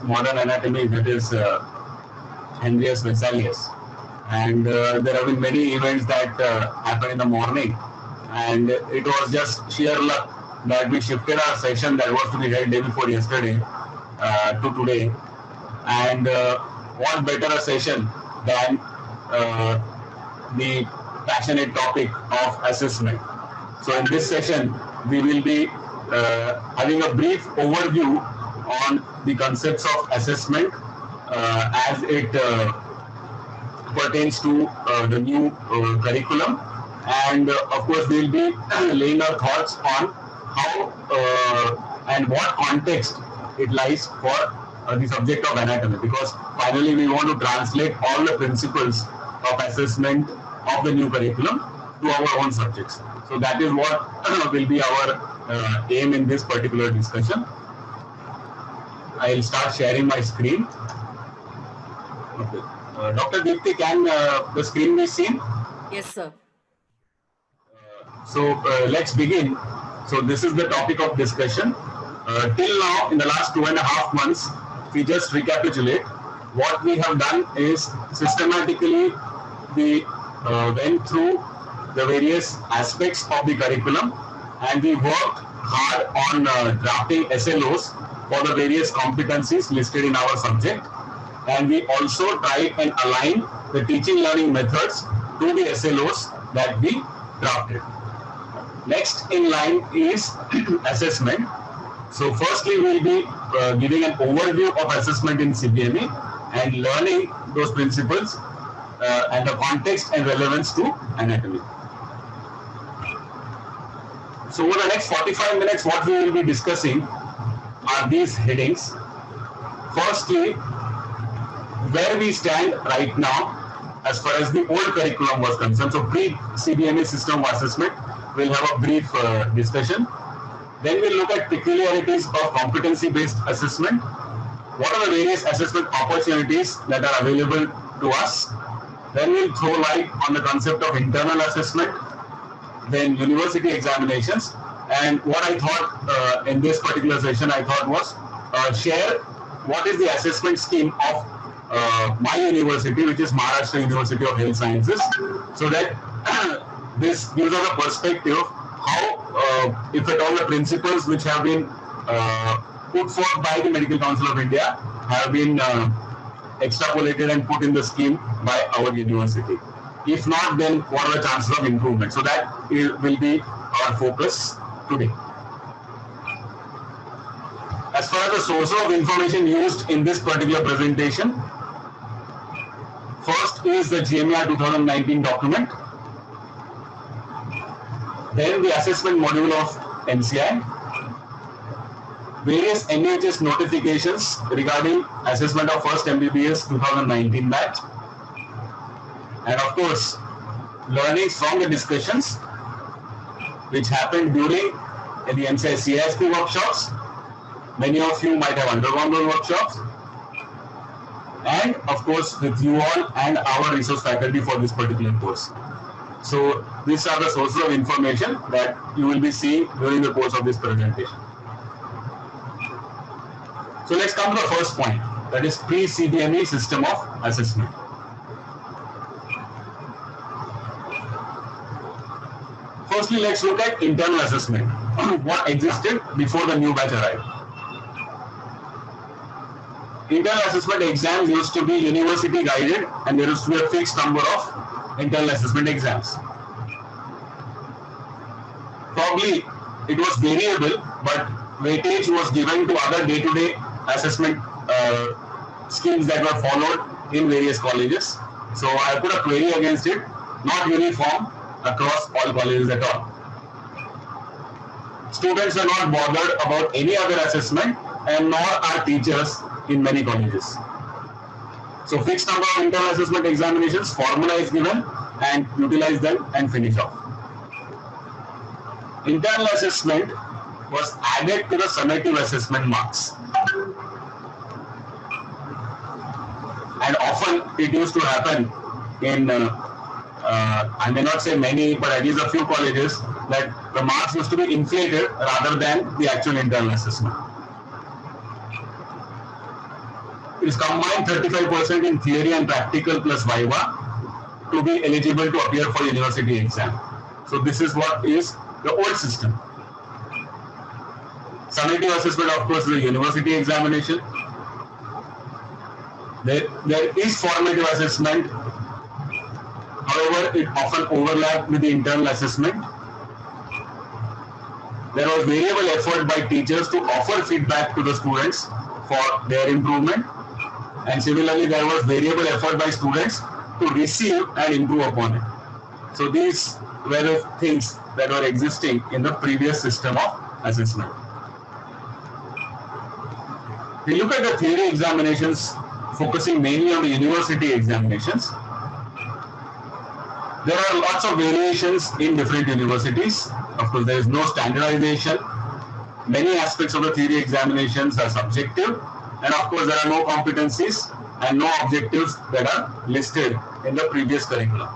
modern anatomy, that is Henrius Vesalius. And there have been many events that happened in the morning, and it was just sheer luck that we shifted our session that was to be held day before yesterday to today. And what better a session than the passionate topic of assessment. So in this session, we will be having a brief overview on the concepts of assessment as it pertains to the new curriculum, and of course we will be laying our thoughts on how and what context it lies for the subject of anatomy, because finally we want to translate all the principles of assessment of the new curriculum to our own subjects. So that is what will be our aim in this particular discussion. I'll start sharing my screen. Okay. Dr. Deepti, can the screen be seen? Yes, sir. So let's begin. So this is the topic of discussion. Till now, in the last 2.5 months, we just recapitulate. What we have done is systematically we went through the various aspects of the curriculum, and we worked hard on drafting SLOs for the various competencies listed in our subject, and we also tried and align the teaching learning methods to the SLOs that we drafted. Next in line is assessment. So firstly, we will be giving an overview of assessment in CBME and learning those principles and the context and relevance to anatomy. So over the next 45 minutes, what we will be discussing are these headings. Firstly, where we stand right now as far as the old curriculum was concerned. So pre-CBME system of assessment, we'll have a brief discussion. Then we'll look at peculiarities of competency-based assessment. What are the various assessment opportunities that are available to us? Then we'll throw light on the concept of internal assessment, then university examinations. And what I thought in this particular session, I thought was share what is the assessment scheme of my university, which is Maharashtra University of Health Sciences, so that this gives us a perspective how, if at all, the principles which have been put forth by the Medical Council of India have been extrapolated and put in the scheme by our university. If not, then what are the chances of improvement? So that will be our focus today. As far as the source of information used in this particular presentation, first is the GMAR 2019 document, then the assessment module of NCI, various NHS notifications regarding assessment of first MBBS 2019 batch, and of course, learnings from the discussions which happened during the NCI CISP workshops. Many of you might have undergone those workshops, and of course with you all and our resource faculty for this particular course. So these are the sources of information that you will be seeing during the course of this presentation. So let's come to the first point, that is pre-CBME system of assessment. Firstly, let's look at internal assessment, what existed before the new batch arrived. Internal assessment exams used to be university guided, and there used to be a fixed number of internal assessment exams. Probably it was variable, but weightage was given to other day-to-day assessment schemes that were followed in various colleges. So I put a query against it, not uniform across all colleges at all. Students are not bothered about any other assessment, and nor are teachers in many colleges. So fixed number of internal assessment examinations, formula is given, and utilize them and finish off. Internal assessment was added to the summative assessment marks. And often it used to happen in, I may not say many, but at least a few colleges, that the marks used to be inflated rather than the actual internal assessment. is combined 35% in theory and practical plus viva to be eligible to appear for university exam. So this is what is the old system. Summative assessment, of course, is a university examination. There is formative assessment. However, it often overlapped with the internal assessment. There was variable effort by teachers to offer feedback to the students for their improvement. And similarly, there was variable effort by students to receive and improve upon it. So these were the things that were existing in the previous system of assessment. We look at the theory examinations, focusing mainly on the university examinations. There are lots of variations in different universities. Of course, there is no standardization. Many aspects of the theory examinations are subjective, and of course, there are no competencies and no objectives that are listed in the previous curriculum.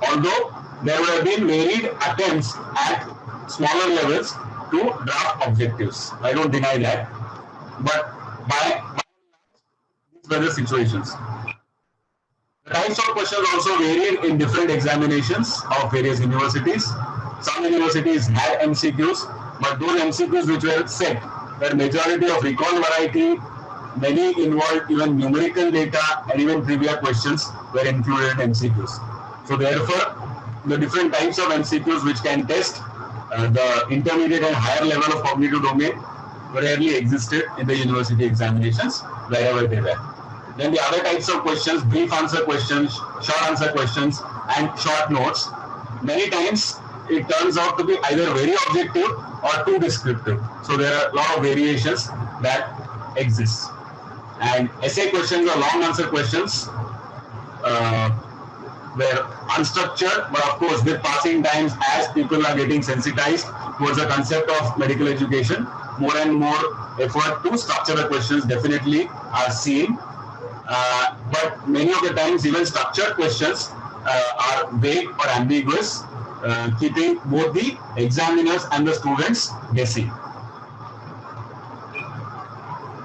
Although there would have been varied attempts at smaller levels to draft objectives. I don't deny that. But by these were the situations. The types of questions also varied in different examinations of various universities. Some universities had MCQs, but those MCQs which were set were majority of recall variety. Many involved even numerical data, and even trivia questions were included in MCQs. So therefore, the different types of MCQs which can test the intermediate and higher level of cognitive domain rarely existed in the university examinations wherever they were. Then the other types of questions, brief answer questions, short answer questions, and short notes, many times it turns out to be either very objective or too descriptive. So there are a lot of variations that exist. And essay questions or long answer questions were unstructured, but of course with passing times, as people are getting sensitized towards the concept of medical education, more and more effort to structure the questions definitely are seen. But many of the times even structured questions are vague or ambiguous, keeping both the examiners and the students guessing.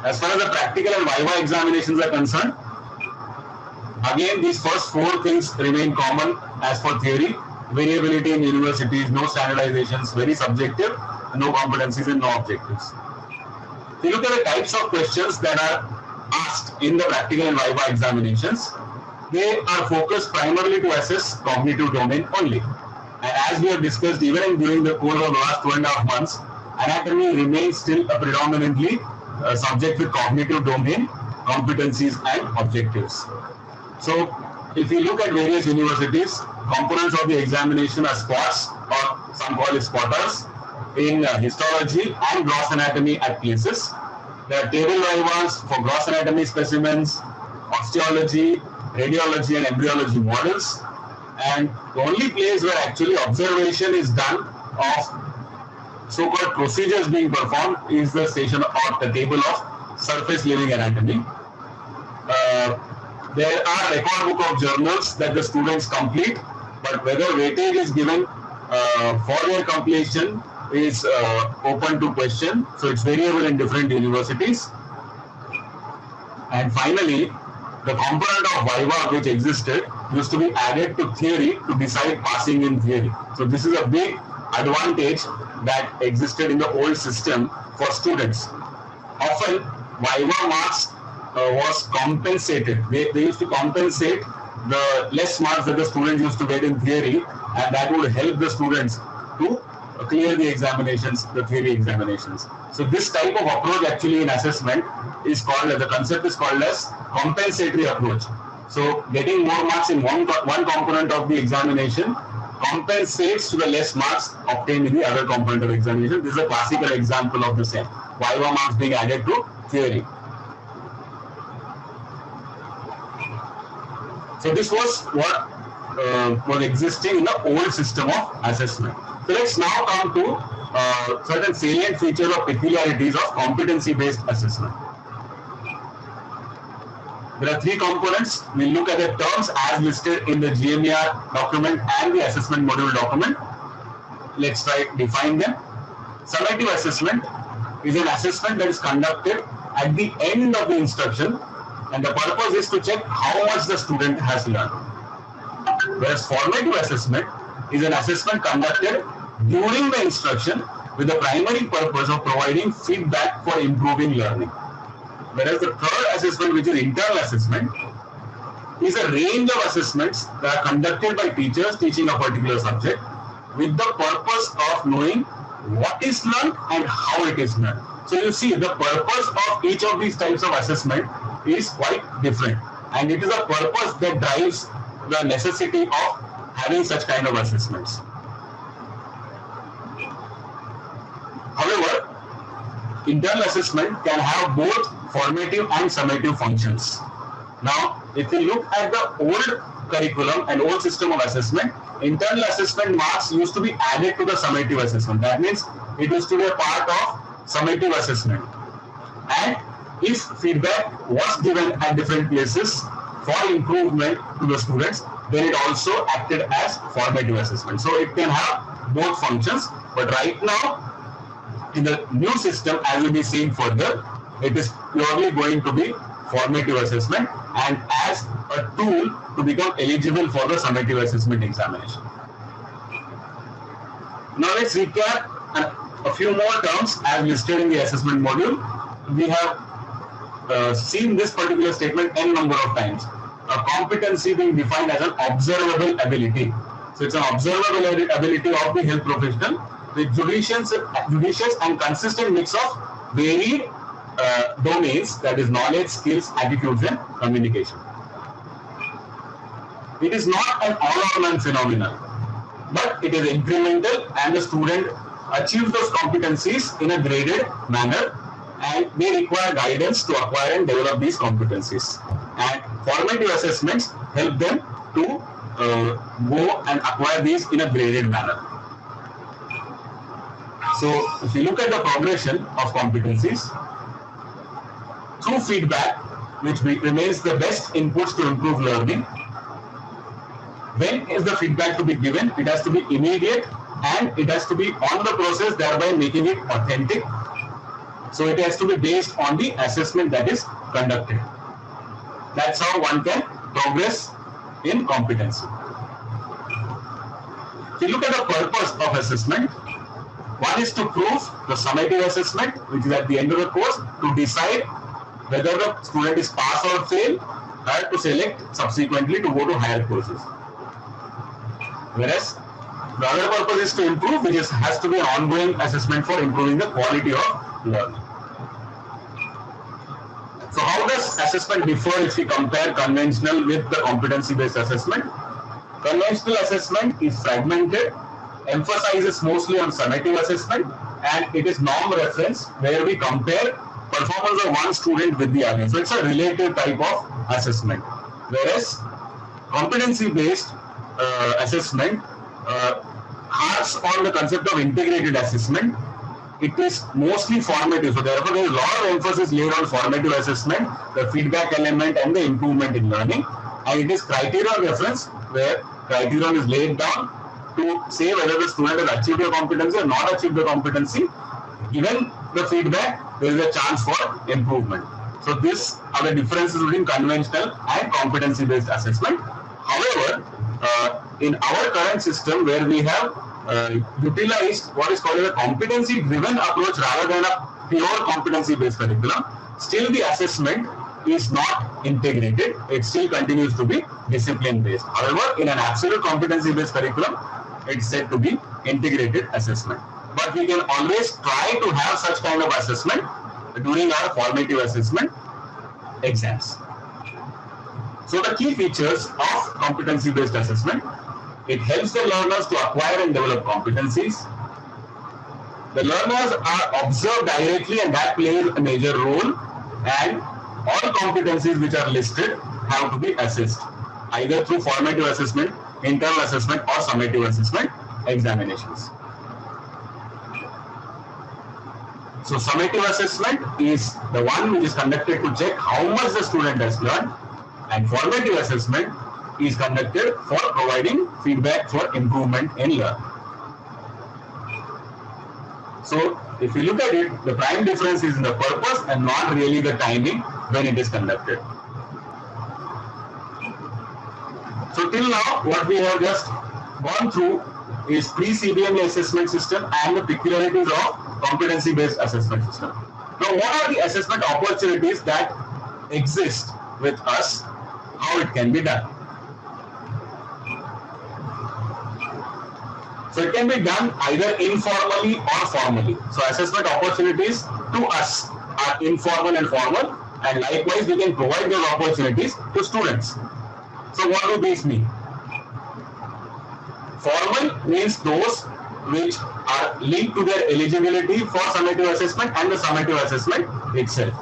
As far as the practical and viva examinations are concerned, again these first four things remain common as for theory. Variability in universities, no standardizations, very subjective, no competencies and no objectives. If you look at the types of questions that are asked in the practical and viva examinations, they are focused primarily to assess cognitive domain only. And as we have discussed even during the course of the last 2.5 months, anatomy remains still a predominantly subject with cognitive domain, competencies and objectives. So if we look at various universities, components of the examination are spots, or some call it spotters, in histology and gross anatomy at places. There are table vivas for gross anatomy specimens, osteology, radiology and embryology models. And the only place where actually observation is done of so-called procedures being performed is the station or the table of surface living anatomy. There are record book of journals that the students complete, but whether weightage is given for their completion is open to question. So it's variable in different universities. And finally, the component of viva which existed used to be added to theory to decide passing in theory. So this is a big advantage that existed in the old system for students. Often viva marks was compensated. They used to compensate the less marks that the students used to get in theory, and that would help the students to clear the examinations, the theory examinations. So this type of approach actually in assessment is called, the concept is called as compensatory approach. So getting more marks in one component of the examination compensates to the less marks obtained in the other component of examination. This is a classical example of the same. Viva marks being added to theory. So this was what was existing in the old system of assessment. So let's now come to certain salient features or peculiarities of competency-based assessment. There are three components. We look at the terms as listed in the GMER document and the assessment module document. Let's try to define them. Summative assessment is an assessment that is conducted at the end of the instruction, and the purpose is to check how much the student has learned. Whereas formative assessment is an assessment conducted during the instruction with the primary purpose of providing feedback for improving learning. Whereas the third assessment, which is internal assessment, is a range of assessments that are conducted by teachers teaching a particular subject with the purpose of knowing what is learned and how it is learned. So you see, the purpose of each of these types of assessment is quite different, and it is a purpose that drives the necessity of having such kind of assessments. However, internal assessment can have both formative and summative functions. Now, if you look at the old curriculum and old system of assessment, internal assessment marks used to be added to the summative assessment. That means it used to be a part of summative assessment. And if feedback was given at different places for improvement to the students, then it also acted as formative assessment. So it can have both functions, but right now, in the new system, as we'll be seeing further, it is purely going to be formative assessment and as a tool to become eligible for the summative assessment examination. Now let's recap a few more terms as listed in the assessment module. We have seen this particular statement n number of times. A competency being defined as an observable ability. So it's an observable ability of the health professional with judicious and consistent mix of varied domains, that is knowledge, skills, attitudes and communication. It is not an all or none phenomenon, but it is incremental and the student achieves those competencies in a graded manner, and they require guidance to acquire and develop these competencies. And formative assessments help them to go and acquire these in a graded manner. So if you look at the progression of competencies, through feedback, which remains the best inputs to improve learning. When is the feedback to be given? It has to be immediate and it has to be on the process, thereby making it authentic. So it has to be based on the assessment that is conducted. That's how one can progress in competency. If you look at the purpose of assessment, one is to prove the summative assessment, which is at the end of the course, to decide whether the student is pass or fail, or to select subsequently to go to higher courses. Whereas the other purpose is to improve, which has to be an ongoing assessment for improving the quality of learning. So how does assessment differ if we compare conventional with the competency-based assessment? Conventional assessment is fragmented, emphasizes mostly on summative assessment, and it is norm reference where we compare performance of one student with the other. So it's a relative type of assessment. Whereas competency-based assessment harps on the concept of integrated assessment. It is mostly formative. So therefore there is a lot of emphasis laid on formative assessment, the feedback element and the improvement in learning. And it is criterion reference where criterion is laid down to say whether the student has achieved the competency or not achieved the competency. Given the feedback, there is a chance for improvement. So these are the differences between conventional and competency-based assessment. However, in our current system where we have utilized what is called a competency-driven approach rather than a pure competency-based curriculum, still the assessment is not integrated. It still continues to be discipline-based. However, in an absolute competency-based curriculum, it's said to be integrated assessment. But we can always try to have such kind of assessment during our formative assessment exams. So the key features of competency-based assessment: it helps the learners to acquire and develop competencies. The learners are observed directly and that plays a major role, and all competencies which are listed have to be assessed either through formative assessment, internal assessment or summative assessment examinations. So summative assessment is the one which is conducted to check how much the student has learned, and formative assessment is conducted for providing feedback for improvement in learning. So if you look at it, the prime difference is in the purpose and not really the timing when it is conducted. So till now, what we have just gone through is pre-CBME assessment system and the peculiarities of competency-based assessment system. Now, what are the assessment opportunities that exist with us? How it can be done? So it can be done either informally or formally. So assessment opportunities to us are informal and formal, and likewise we can provide those opportunities to students. So what do these mean? Formal means those which are linked to their eligibility for summative assessment and the summative assessment itself.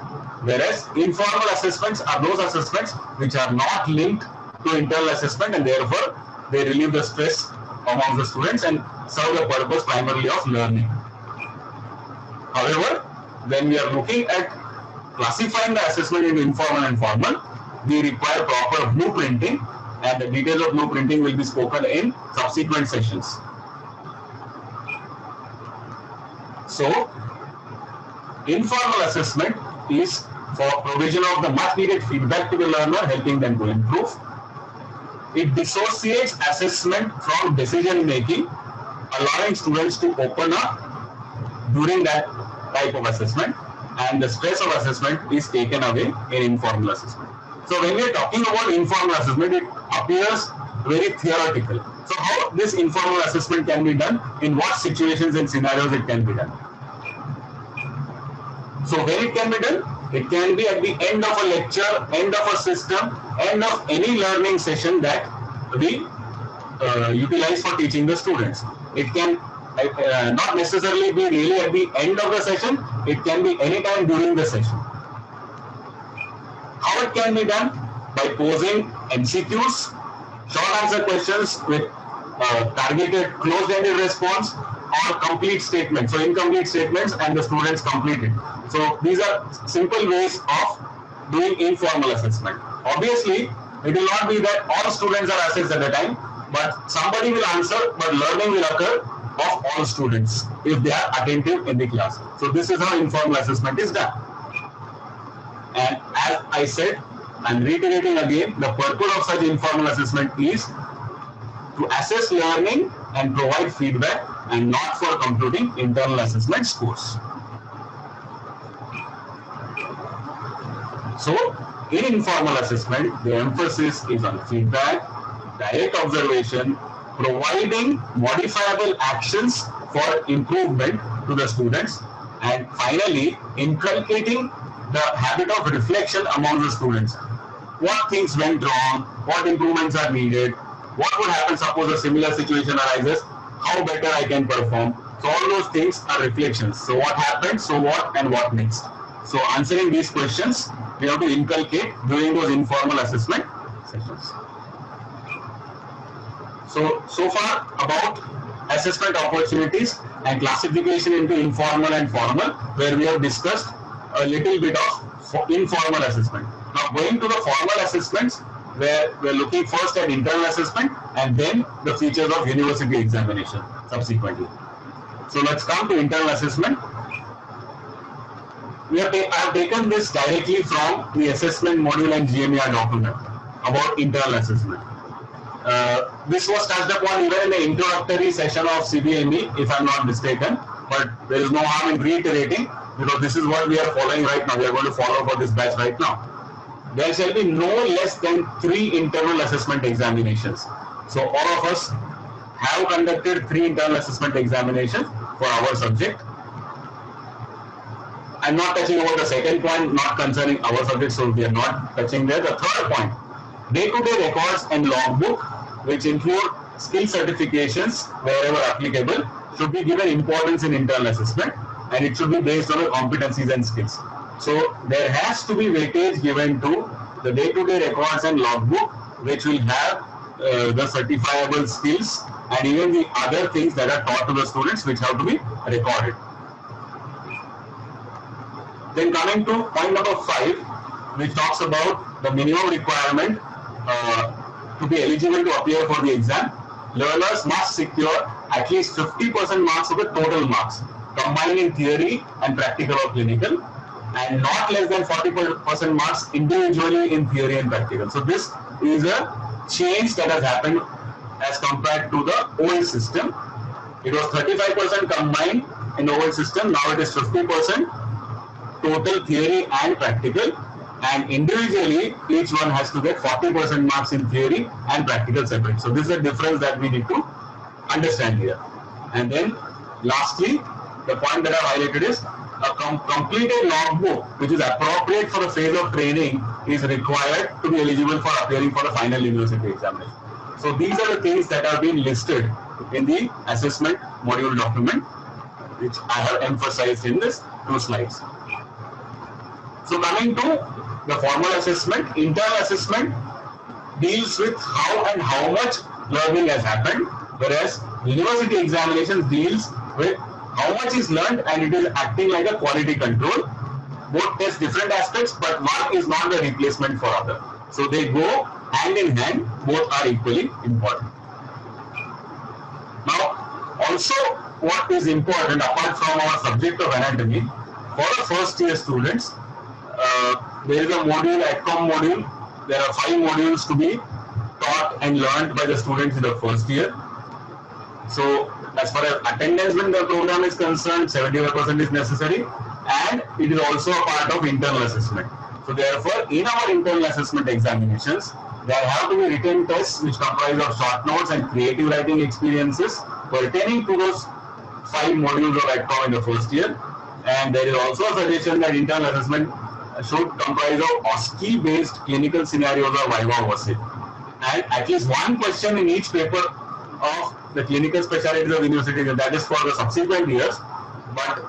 Whereas informal assessments are those assessments which are not linked to internal assessment, and therefore they relieve the stress among the students and serve the purpose primarily of learning. However, when we are looking at classifying the assessment into informal and formal, we require proper blueprinting, and the details of blueprinting will be spoken in subsequent sessions. So, informal assessment is for provision of the much needed feedback to the learner, helping them to improve. It dissociates assessment from decision making, allowing students to open up during that type of assessment, and the stress of assessment is taken away in informal assessment. So when we are talking about informal assessment, it appears very theoretical. So how this informal assessment can be done, in what situations and scenarios it can be done? So when it can be done, it can be at the end of a lecture, end of a system, end of any learning session that we utilize for teaching the students. It can not necessarily be really at the end of the session, it can be any time during the session. How it can be done? By posing MCQs, short answer questions with targeted closed-ended response, or complete statements. So incomplete statements and the students complete it. So these are simple ways of doing informal assessment. Obviously, it will not be that all students are assessed at a time, but somebody will answer, but learning will occur of all students if they are attentive in the class. So this is how informal assessment is done. And as I said, I'm reiterating again, the purpose of such informal assessment is to assess learning and provide feedback, and not for computing internal assessment scores. So, in informal assessment, the emphasis is on feedback, direct observation, providing modifiable actions for improvement to the students, and finally, inculcating the habit of reflection among the students. What things went wrong, what improvements are needed, what would happen suppose a similar situation arises, how better I can perform. So all those things are reflections. So what happened, so what, and what next. So answering these questions, we have to inculcate during those informal assessment sessions. So far about assessment opportunities and classification into informal and formal, where we have discussed a little bit of informal assessment. Now going to the formal assessments, where we're looking first at internal assessment and then the features of university examination subsequently. So let's come to internal assessment. I have taken this directly from the assessment module and GMER document about internal assessment. This was touched upon even in the introductory session of CBME, if I'm not mistaken, but there is no harm in reiterating, because this is what we are following right now. We are going to follow for this batch right now. There shall be no less than 3 internal assessment examinations. So all of us have conducted 3 internal assessment examinations for our subject. I'm not touching about the second point, not concerning our subject, so we are not touching there. The third point, day-to-day records and logbook, which include skill certifications wherever applicable, should be given importance in internal assessment, and it should be based on the competencies and skills. So there has to be weightage given to the day-to-day records and logbook, which will have the certifiable skills and even the other things that are taught to the students, which have to be recorded. Then coming to point number 5, which talks about the minimum requirement to be eligible to appear for the exam. Learners must secure at least 50% marks of the total marks. combining theory and practical or clinical, and not less than 40% marks individually in theory and practical. So this is a change that has happened as compared to the old system. It was 35% combined in the old system, now it is 50% total theory and practical, and individually each one has to get 40% marks in theory and practical separate. So this is a difference that we need to understand here. And then lastly, the point that I highlighted is a completed logbook which is appropriate for the phase of training is required to be eligible for appearing for the final university examination. So these are the things that have been listed in the assessment module document, which I have emphasized in this 2 slides. So coming to the formal assessment, internal assessment deals with how and how much learning has happened, whereas university examinations deals with how much is learned, and it is acting like a quality control. Both test different aspects, but one is not the replacement for other. So they go hand in hand, both are equally important. Now, also what is important apart from our subject of anatomy, for the first year students, there is a module, AdCom module. There are 5 modules to be taught and learned by the students in the first year. So as far as attendance in the program is concerned, 75% is necessary, and it is also a part of internal assessment. So therefore, in our internal assessment examinations, there have to be written tests which comprise of short notes and creative writing experiences pertaining to those 5 modules of AdCom in the first year. And there is also a suggestion that internal assessment should comprise of OSCE-based clinical scenarios or viva voce. And at least one question in each paper of the clinical specialties of university, and that is for the subsequent years. But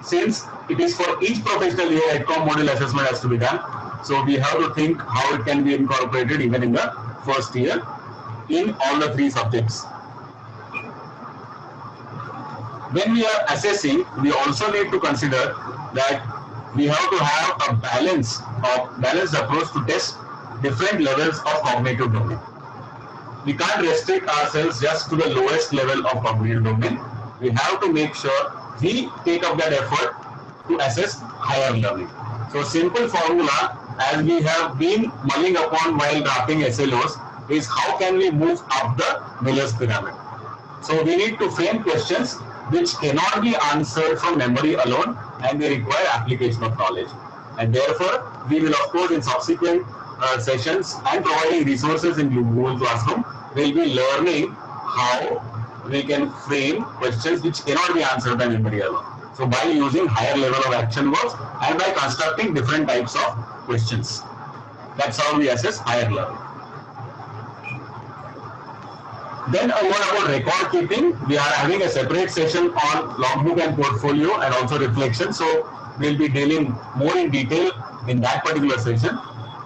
since it is for each professional year, AdCom module assessment has to be done. So we have to think how it can be incorporated even in the first year in all the 3 subjects. When we are assessing, we also need to consider that we have to have a balanced approach to test different levels of cognitive domain. We can't restrict ourselves just to the lowest level of cognitive domain. We have to make sure we take up that effort to assess higher learning. So simple formula, as we have been mulling upon while drafting SLOs, is how can we move up the Miller's pyramid. So we need to frame questions which cannot be answered from memory alone, and they require application of knowledge. And therefore, we will of course in subsequent sessions and providing resources in Google Classroom, will be learning how we can frame questions which cannot be answered by memory alone. So by using higher level of action words and by constructing different types of questions. That's how we assess higher learning. Then a word about record keeping. We are having a separate session on logbook and portfolio and also reflection. So we'll be dealing more in detail in that particular session.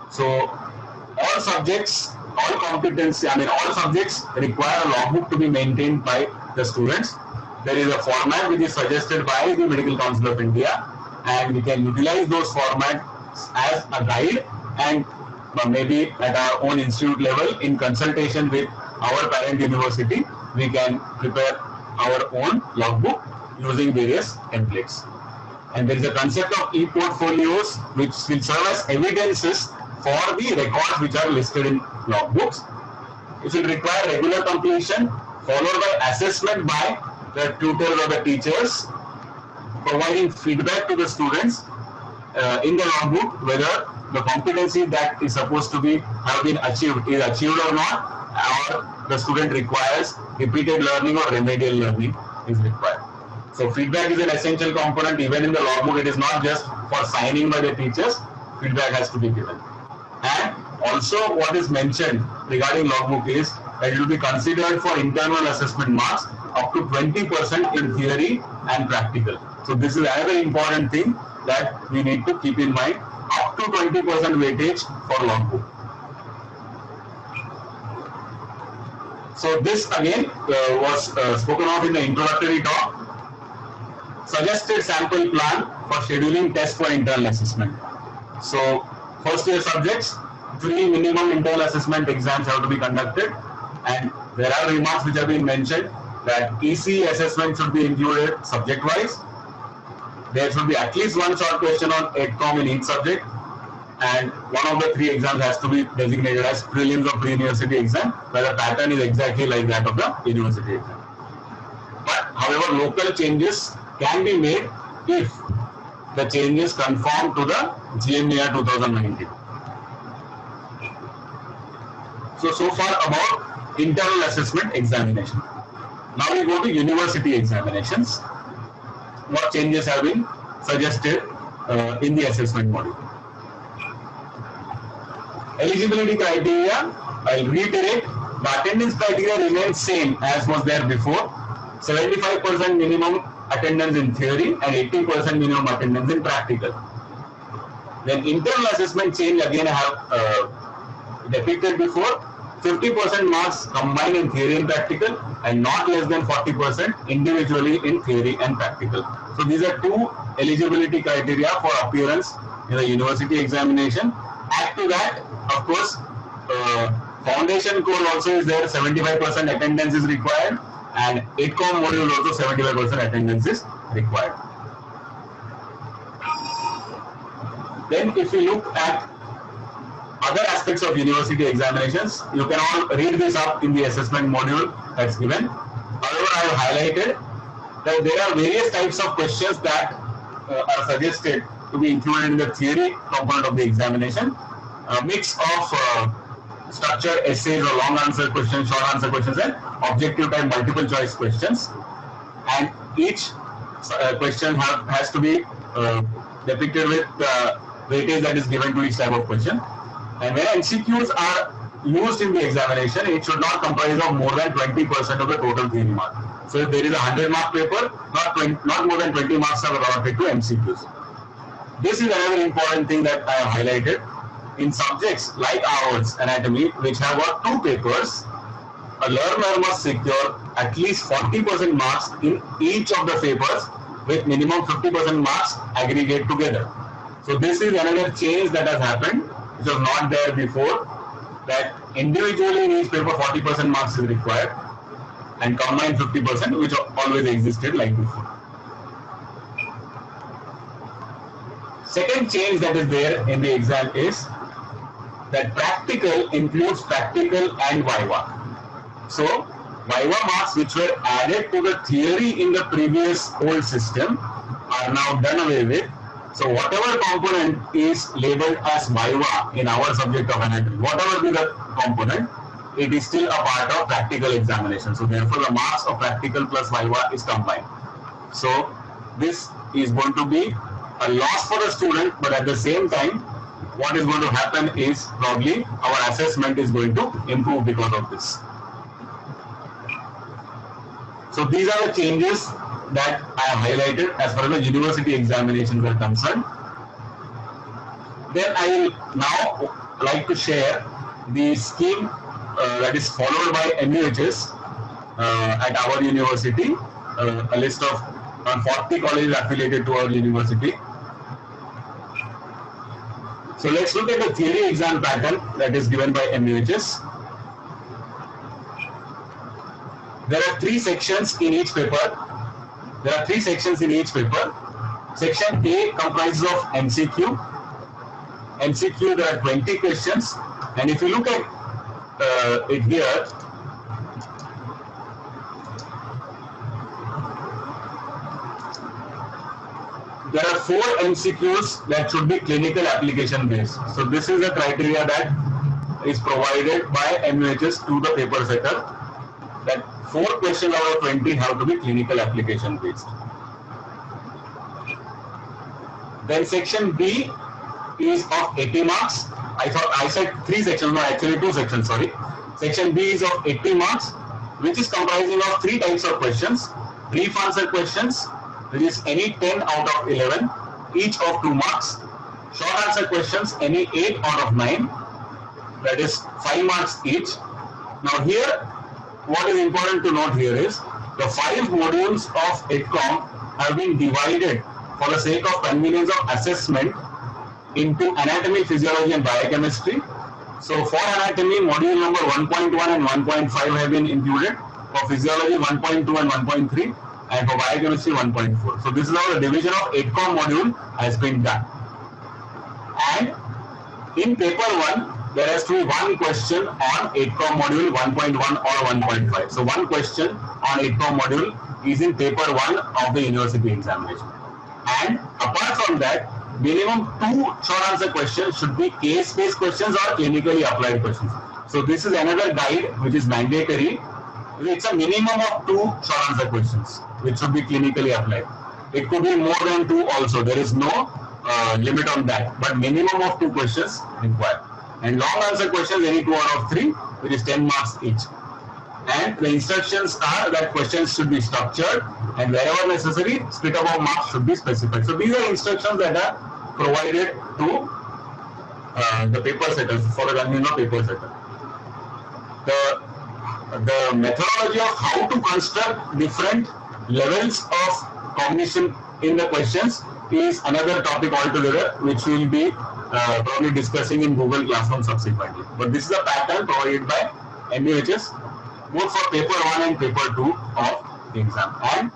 So all subjects, all subjects require a logbook to be maintained by the students. There is a format which is suggested by the Medical Council of India, and we can utilize those formats as a guide, and maybe at our own institute level in consultation with our parent university, we can prepare our own logbook using various templates. And there is a concept of e-portfolios which will serve as evidences for the records which are listed in logbooks. It will require regular completion followed by assessment by the tutors or the teachers, providing feedback to the students in the logbook whether the competency that is supposed to be have been achieved is achieved or not, or the student requires repeated learning or remedial learning is required. So feedback is an essential component even in the logbook. It is not just for signing by the teachers, feedback has to be given. And also what is mentioned regarding logbook is that it will be considered for internal assessment marks up to 20% in theory and practical. So this is another important thing that we need to keep in mind, up to 20% weightage for logbook. So this again was spoken of in the introductory talk. Suggested sample plan for scheduling tests for internal assessment. So first year subjects, 3 minimum internal assessment exams have to be conducted, and there are remarks which have been mentioned. that EC assessment should be included subject-wise. There should be at least one short question on EdCom in each subject, and one of the three exams has to be designated as prelims or pre-university exam, where the pattern is exactly like that of the university exam. But however, local changes can be made if the changes conform to the GME An 2019. So far about internal assessment examination. Now we go to university examinations. What changes have been suggested in the assessment module? Eligibility criteria, I'll reiterate, the attendance criteria remains same as was there before. 75% minimum attendance in theory and 80% minimum attendance in practical. Then internal assessment change again I have depicted before. 50% marks combined in theory and practical, and not less than 40% individually in theory and practical. So these are two eligibility criteria for appearance in the university examination. Add to that, of course, foundation core also is there, 75% attendance is required, and EdCom module also 75% attendance is required. Then if you look at other aspects of university examinations, you can all read this up in the assessment module that's given. However, I have highlighted that there are various types of questions that are suggested to be included in the theory component of the examination. A mix of structured essays or long answer questions, short answer questions, and objective type multiple choice questions. And each question has to be depicted with weightage that is given to each type of question. And when MCQs are used in the examination, it should not comprise of more than 20% of the total theory mark. So if there is a 100-mark paper, not more than 20 marks are allotted to MCQs. This is another important thing that I have highlighted. In subjects like ours, anatomy, which have got two papers, a learner must secure at least 40% marks in each of the papers, with minimum 50% marks aggregate together. So this is another change that has happened, which was not there before, that individually in each paper 40% marks is required and combined 50%, which always existed like before. Second change that is there in the exam is that practical includes practical and viva. So viva marks which were added to the theory in the previous old system are now done away with. So whatever component is labeled as viva in our subject of anatomy, whatever be the component, it is still a part of practical examination. So therefore the marks of practical plus viva is combined. So this is going to be a loss for the student, but at the same time, what is going to happen is probably our assessment is going to improve because of this. So these are the changes that I have highlighted as far as the university examinations are concerned. Then I will now like to share the scheme that is followed by MUHs at our university, a list of 40 colleges affiliated to our university. So let's look at the theory exam pattern that is given by MUHs. There are three sections in each paper. Section A comprises of MCQ. MCQ, there are 20 questions. And if you look at it here, there are 4 MCQs that should be clinical application based. So this is a criteria that is provided by MUHs to the paper setter, that 4 questions out of 20 have to be clinical application based. Then section B is of 80 marks. I said 3 sections, no, actually 2 sections, sorry. Section B is of 80 marks, which is comprising of 3 types of questions. Brief answer questions, which is any 10 out of 11, each of 2 marks. Short answer questions, any 8 out of 9, that is 5 marks each. Now here, what is important to note here is the 5 modules of EdCom have been divided for the sake of convenience of assessment into anatomy, physiology and biochemistry. So for anatomy, module number 1.1 and 1.5 have been included, For physiology 1.2 and 1.3, and for biochemistry 1.4. So this is how the division of 8Com module has been done. And in paper 1, there has to be one question on 8Com module 1.1 or 1.5. So one question on 8Com module is in paper 1 of the university examination. And apart from that, minimum 2 short answer questions should be case-based questions or clinically applied questions. So this is another guide which is mandatory. It's a minimum of 2 short answer questions which should be clinically applied. It could be more than 2 also. There is no limit on that, but minimum of 2 questions required. And long answer questions, any 2 out of 3, which is 10 marks each. And the instructions are that questions should be structured, and wherever necessary, split up of marks should be specified. So these are instructions that are provided to the paper setters for the paper setter. The methodology of how to construct different levels of cognition in the questions is another topic altogether, which we will be probably discussing in Google Classroom subsequently. But this is a pattern provided by MUHS both for paper 1 and paper 2 of the exam. And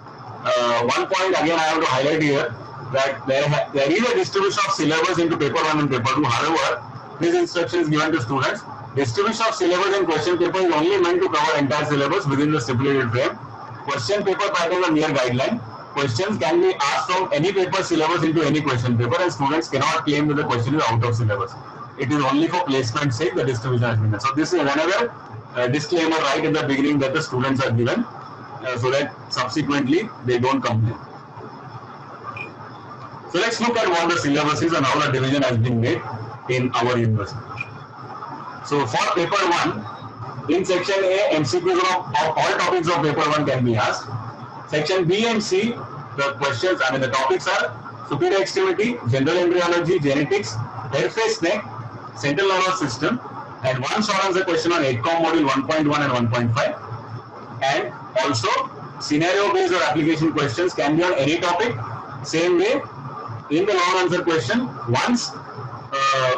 one point again I have to highlight here, that there is a distribution of syllabus into paper 1 and paper 2. However, this instruction is given to students. Distribution of syllabus in question paper is only meant to cover entire syllabus within the stipulated frame. Question paper pattern are mere guideline. Questions can be asked from any paper syllabus into any question paper, and students cannot claim that the question is out of syllabus. It is only for placement sake the distribution has been done. So this is another disclaimer right at the beginning that the students are given, so that subsequently they don't complain. So let's look at what the syllabus is and how the division has been made in our university. So for paper 1, in section A, MCQs of all topics of paper 1 can be asked. Section B and C, the questions, the topics are superior extremity, general embryology, genetics, hair, face, neck, central nervous system, and one short answer question on 8Com module 1.1 and 1.5. And also scenario based or application questions can be on any topic. Same way, in the long answer question, once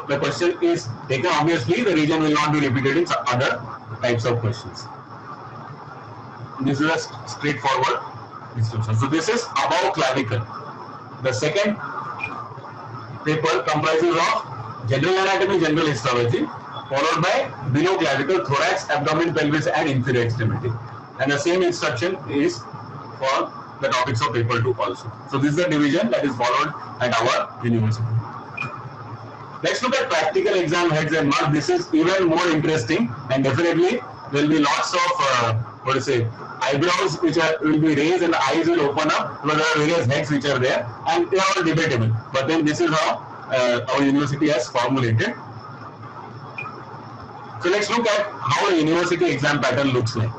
the question is taken, obviously the region will not be repeated in other types of questions. This is a straightforward description. So this is above clavicle. The second paper comprises of general anatomy, general histology, followed by below clavicle, thorax, abdomen, pelvis, and inferior extremity. And the same instruction is for the topics of paper 2 also. So this is the division that is followed at our university. Let's look at practical exam heads and marks. This is even more interesting, and definitely there will be lots of eyebrows which will be raised and the eyes will open up, because there are various heads which are there, and they are all debatable. But then this is how our university has formulated. So let's look at how the university exam pattern looks like.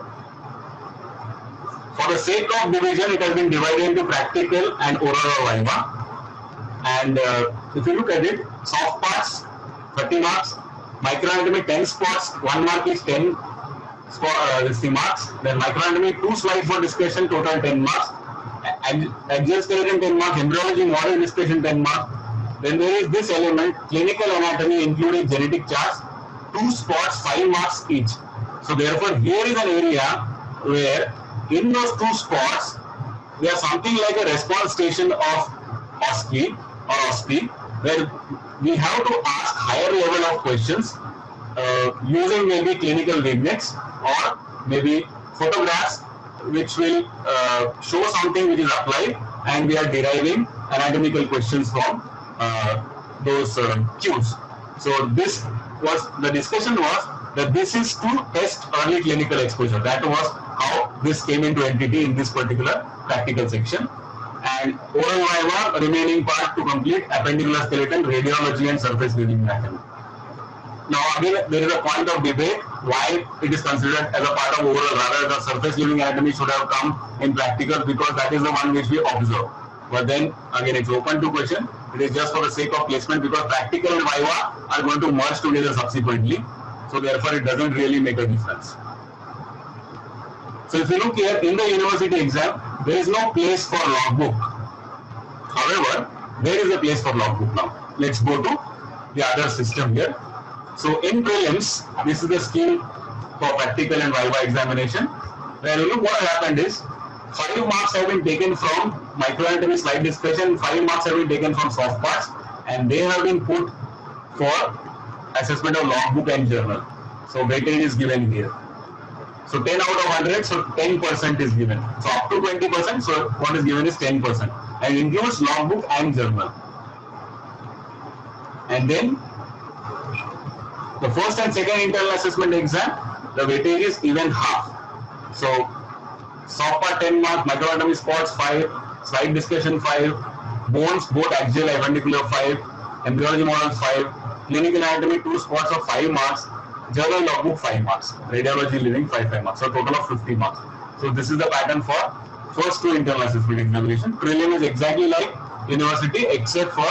For the sake of division, it has been divided into practical and oral or viva. And if you look at it, soft parts 30 marks, microanatomy 10 spots, 1 mark is 10 marks. Then microanatomy 2 slides for discussion, total 10 marks. Axial skeleton 10 marks, embryology model discussion 10 marks. Then there is this element, clinical anatomy including genetic charts, 2 spots, 5 marks each. So therefore here is an area where in those 2 spots there is something like a response station of OSCE, where we have to ask higher level of questions using maybe clinical vignettes or maybe photographs which will show something which is applied, and we are deriving anatomical questions from those cues. So this was, the discussion was that this is to test early clinical exposure. That was how this came into entity in this particular practical section. And oral viva, remaining part to complete appendicular skeleton, radiology and surface living anatomy. Now again, there is a point of debate why it is considered as a part of oral, rather the surface living anatomy should have come in practical, because that is the one which we observe. But then again, it's open to question. It is just for the sake of placement, because practical and viva are going to merge together subsequently. So therefore it doesn't really make a difference. So if you look here in the university exam, there is no place for logbook. However, there is a place for logbook now. Let's go to the other system here. So in prelims, this is the scheme for practical and viva examination. Where you look what happened is 5 marks have been taken from microanatomy slide discussion, 5 marks have been taken from soft parts, and they have been put for assessment of logbook and journal. So weightage is given here. So 10 out of 100, so 10% is given. So up to 20%, so what is given is 10%. And includes logbook and journal. And then the first and second internal assessment exam, the weightage is even half. So soft part 10 marks, microanatomy spots 5, slide discussion 5, bones both axial appendicular 5, embryology models 5, clinical anatomy 2 spots of 5 marks, journal logbook 5 marks, radiology living 5 marks, so total of 50 marks. So this is the pattern for first 2 internal assessment examination. Prelim is exactly like university except for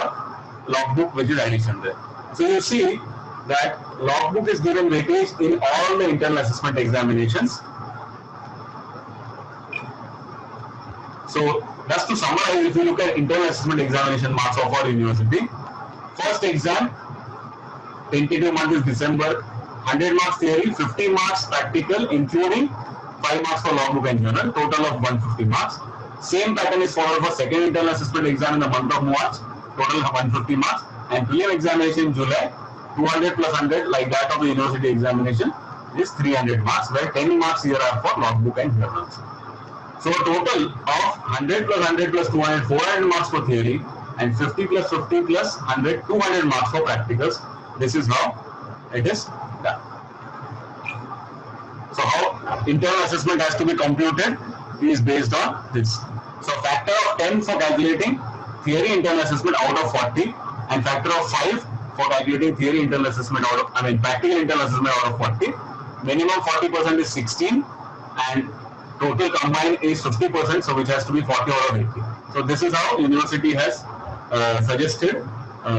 logbook, which is addition there. So you see that logbook is given weightage in all the internal assessment examinations. So just to summarize, if you look at internal assessment examination marks of our university, first exam, tentative month is December, 100 marks theory, 50 marks practical, including 5 marks for logbook and journal, total of 150 marks. Same pattern is followed for second internal assessment exam in the month of March, total of 150 marks, and prelim examination in July, 200 plus 100, like that of the university examination, is 300 marks, where 10 marks here are for logbook and journals. So a total of 100 plus 100 plus 200, 400 marks for theory, and 50 plus 50 plus 100, 200 marks for practicals. This is how it is done. So how internal assessment has to be computed is based on this. So factor of 10 for calculating theory internal assessment out of 40, and factor of 5 for calculating theory internal assessment out of, practical internal assessment out of 40. Minimum 40% is 16, and total combined is 50%, so which has to be 40 out of 80. So this is how university has suggested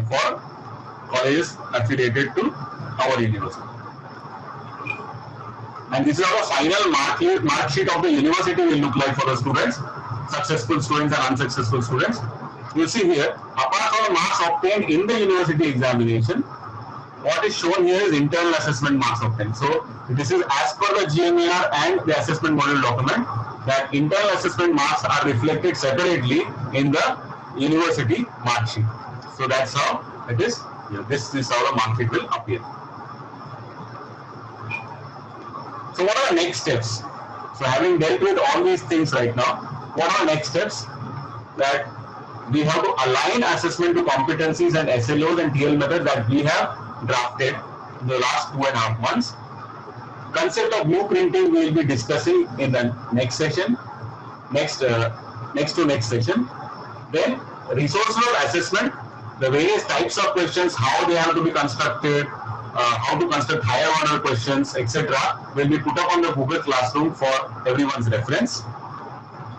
for colleges affiliated to our university. And this is how the final mark sheet of the university will look like for the students, successful students and unsuccessful students. You see here, apart from the marks obtained in the university examination, what is shown here is internal assessment marks obtained. So this is as per the GMER and the assessment model document, that internal assessment marks are reflected separately in the university mark sheet. So that's how it is. This is how the mark sheet will appear. So what are the next steps? So having dealt with all these things right now, what are the next steps? That we have to align assessment to competencies and SLOs and TL methods that we have drafted in the last 2.5 months. Concept of blueprinting we will be discussing in the next session, next to next session. Then resourceful assessment, the various types of questions, how they have to be constructed, how to construct higher order questions, etc. will be put up on the Google Classroom for everyone's reference.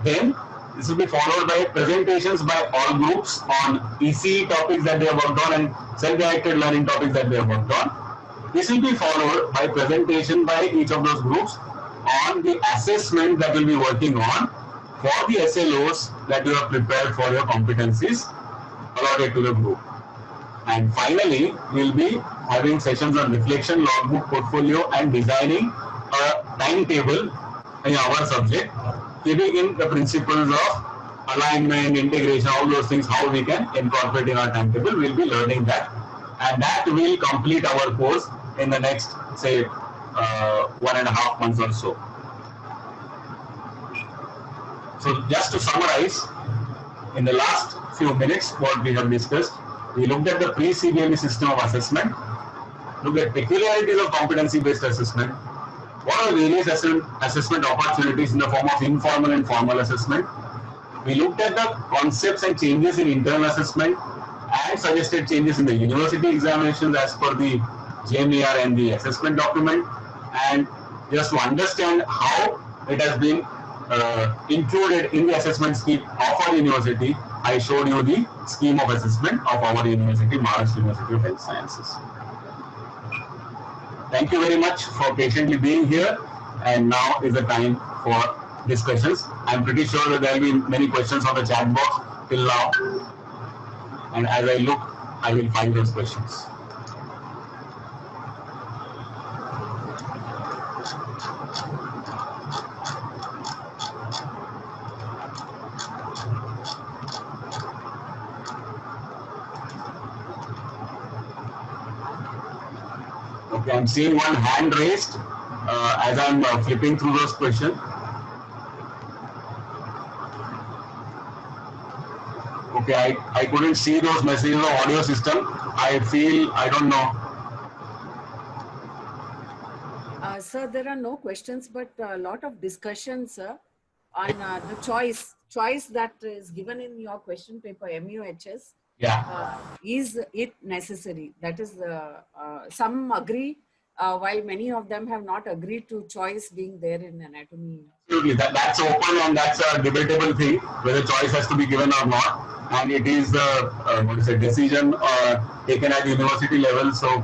Then this will be followed by presentations by all groups on ECE topics that they have worked on and self-directed learning topics that they have worked on. This will be followed by presentation by each of those groups on the assessment that we'll be working on for the SLOs that you have prepared for your competencies allotted to the group. And finally, we'll be having sessions on reflection, logbook, portfolio, and designing a timetable in our subject, keeping in the principles of alignment, integration, all those things, how we can incorporate in our timetable. We'll be learning that, and that will complete our course in the next, say, 1.5 months or so. So just to summarize, in the last few minutes, what we have discussed, we looked at the pre-CBME system of assessment, looked at peculiarities of competency-based assessment, what are various assessment opportunities in the form of informal and formal assessment. We looked at the concepts and changes in internal assessment and suggested changes in the university examinations as per the GMER and the assessment document, and just to understand how it has been included in the assessment scheme of our university, I showed you the scheme of assessment of our university, Maharashtra University of Health Sciences. Thank you very much for patiently being here, and now is the time for discussions. I'm pretty sure that there will be many questions on the chat box till now, and as I look, I will find those questions. Okay, I'm seeing one hand raised as I'm flipping through those questions. Okay, I couldn't see those messages on the audio system. I feel, I don't know. Sir, there are no questions, but a lot of discussion, sir, on the choice that is given in your question paper, MUHS. Yeah. Is it necessary? That is, some agree, while many of them have not agreed to choice being there in anatomy. Absolutely, that's open and that's a debatable thing whether choice has to be given or not, and it is the what is it, decision taken at university level. So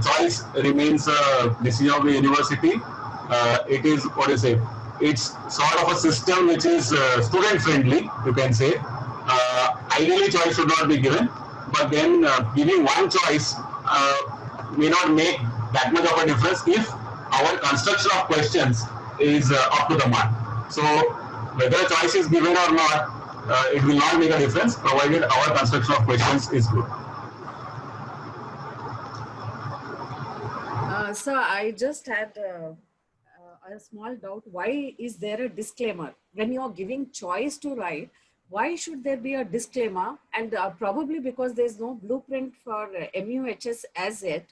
choice remains a decision of the university. It is what is it? It's sort of a system which is student friendly, you can say. Ideally, choice should not be given, but then giving one choice may not make that much of a difference if our construction of questions is up to the mark. So whether a choice is given or not, it will not make a difference provided our construction of questions is good. Sir, I just had a small doubt. Why is there a disclaimer? When you are giving choice to write, why should there be a disclaimer? And probably because there is no blueprint for MUHS as yet.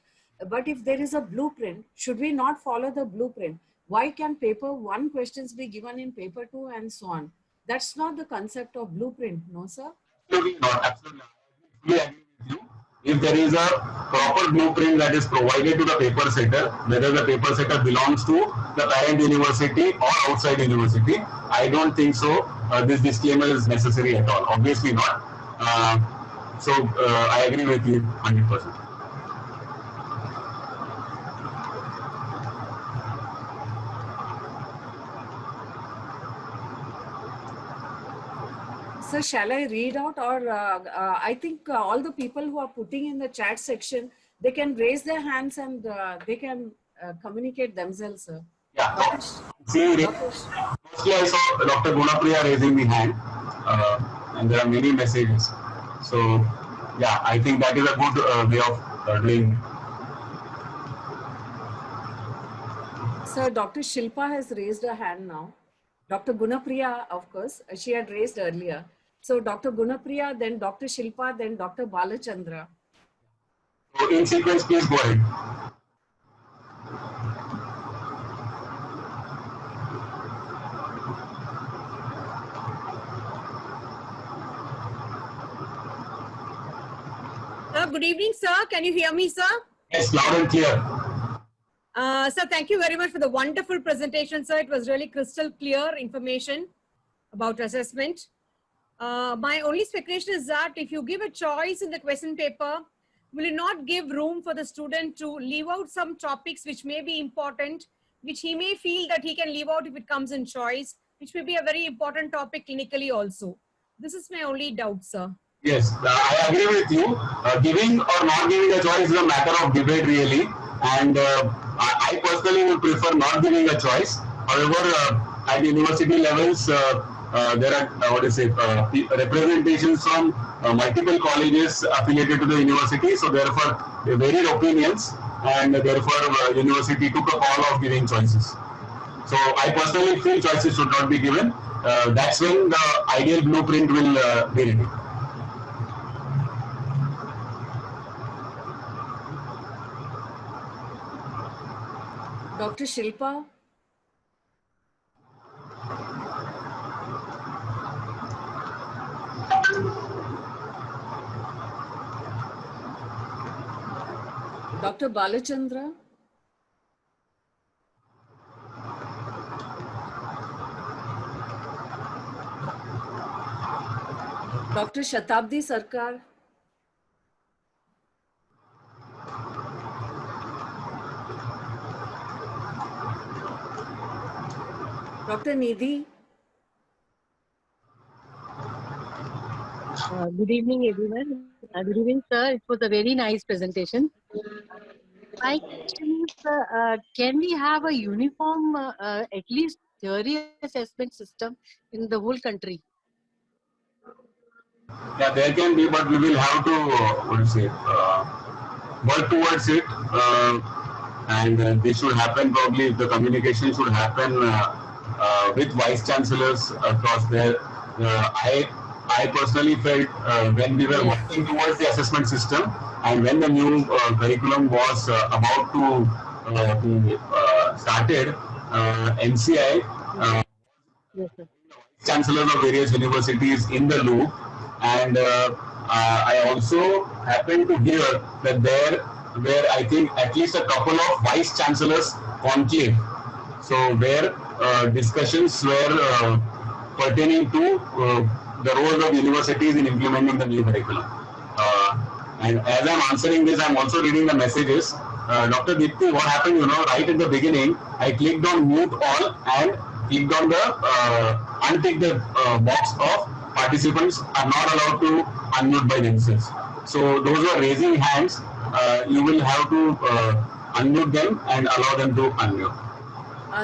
But if there is a blueprint, should we not follow the blueprint? Why can paper one questions be given in paper two and so on? That's not the concept of blueprint, no, sir? Absolutely not. Absolutely not. I fully agree with you. If there is a proper blueprint that is provided to the paper setter, whether the paper setter belongs to the parent university or outside university, I don't think so. This disclaimer is necessary at all. Obviously not. I agree with you 100%. So shall I read out, or I think all the people who are putting in the chat section, they can raise their hands and they can communicate themselves, sir. Yeah. Dr. See, Dr. mostly I saw Dr. Gunapriya raising the hand, and there are many messages. So, yeah, I think that is a good way of doing. Sir, Dr. Shilpa has raised her hand now. Dr. Gunapriya, of course, she had raised earlier. So Dr. Gunapriya, then Dr. Shilpa, then Dr. Balachandra. So, in sequence, please go ahead. Good evening, sir. Can you hear me, sir? Yes, loud and clear. Sir, thank you very much for the wonderful presentation, sir. It was really crystal clear information about assessment. My only speculation is that if you give a choice in the question paper, will you not give room for the student to leave out some topics which may be important, which he may feel that he can leave out if it comes in choice, which may be a very important topic clinically also. This is my only doubt, sir. Yes, I agree with you. Giving or not giving a choice is a matter of debate, really. And I personally would prefer not giving a choice. However, at university levels, there are representations from multiple colleges affiliated to the university. So therefore, they varied opinions, and therefore, university took a call of giving choices. So I personally feel choices should not be given. That's when the ideal blueprint will be ready. Dr. Shilpa. Dr. Balachandra. Dr. Shatabdi Sarkar. Dr. Nidhi. Good evening, everyone. Good evening, sir. It was a very nice presentation. My question is, can we have a uniform, at least theory assessment system in the whole country? Yeah, there can be, but we will have to, work towards it. and this should happen probably. The communication should happen with vice chancellors across there. I personally felt when we were working towards the assessment system and when the new curriculum was about to started, NCI Yes, sir. chancellors of various universities in the loop, and I also happened to hear that there were, I think, at least a couple of vice chancellors conclave. So where discussions were pertaining to the role of universities in implementing the new curriculum. And as I'm answering this, I'm also reading the messages. Dr. Dipti, what happened, right at the beginning, I clicked on mute all and clicked on the untick the box of participants are not allowed to unmute by themselves. So those who are raising hands, you will have to unmute them and allow them to unmute.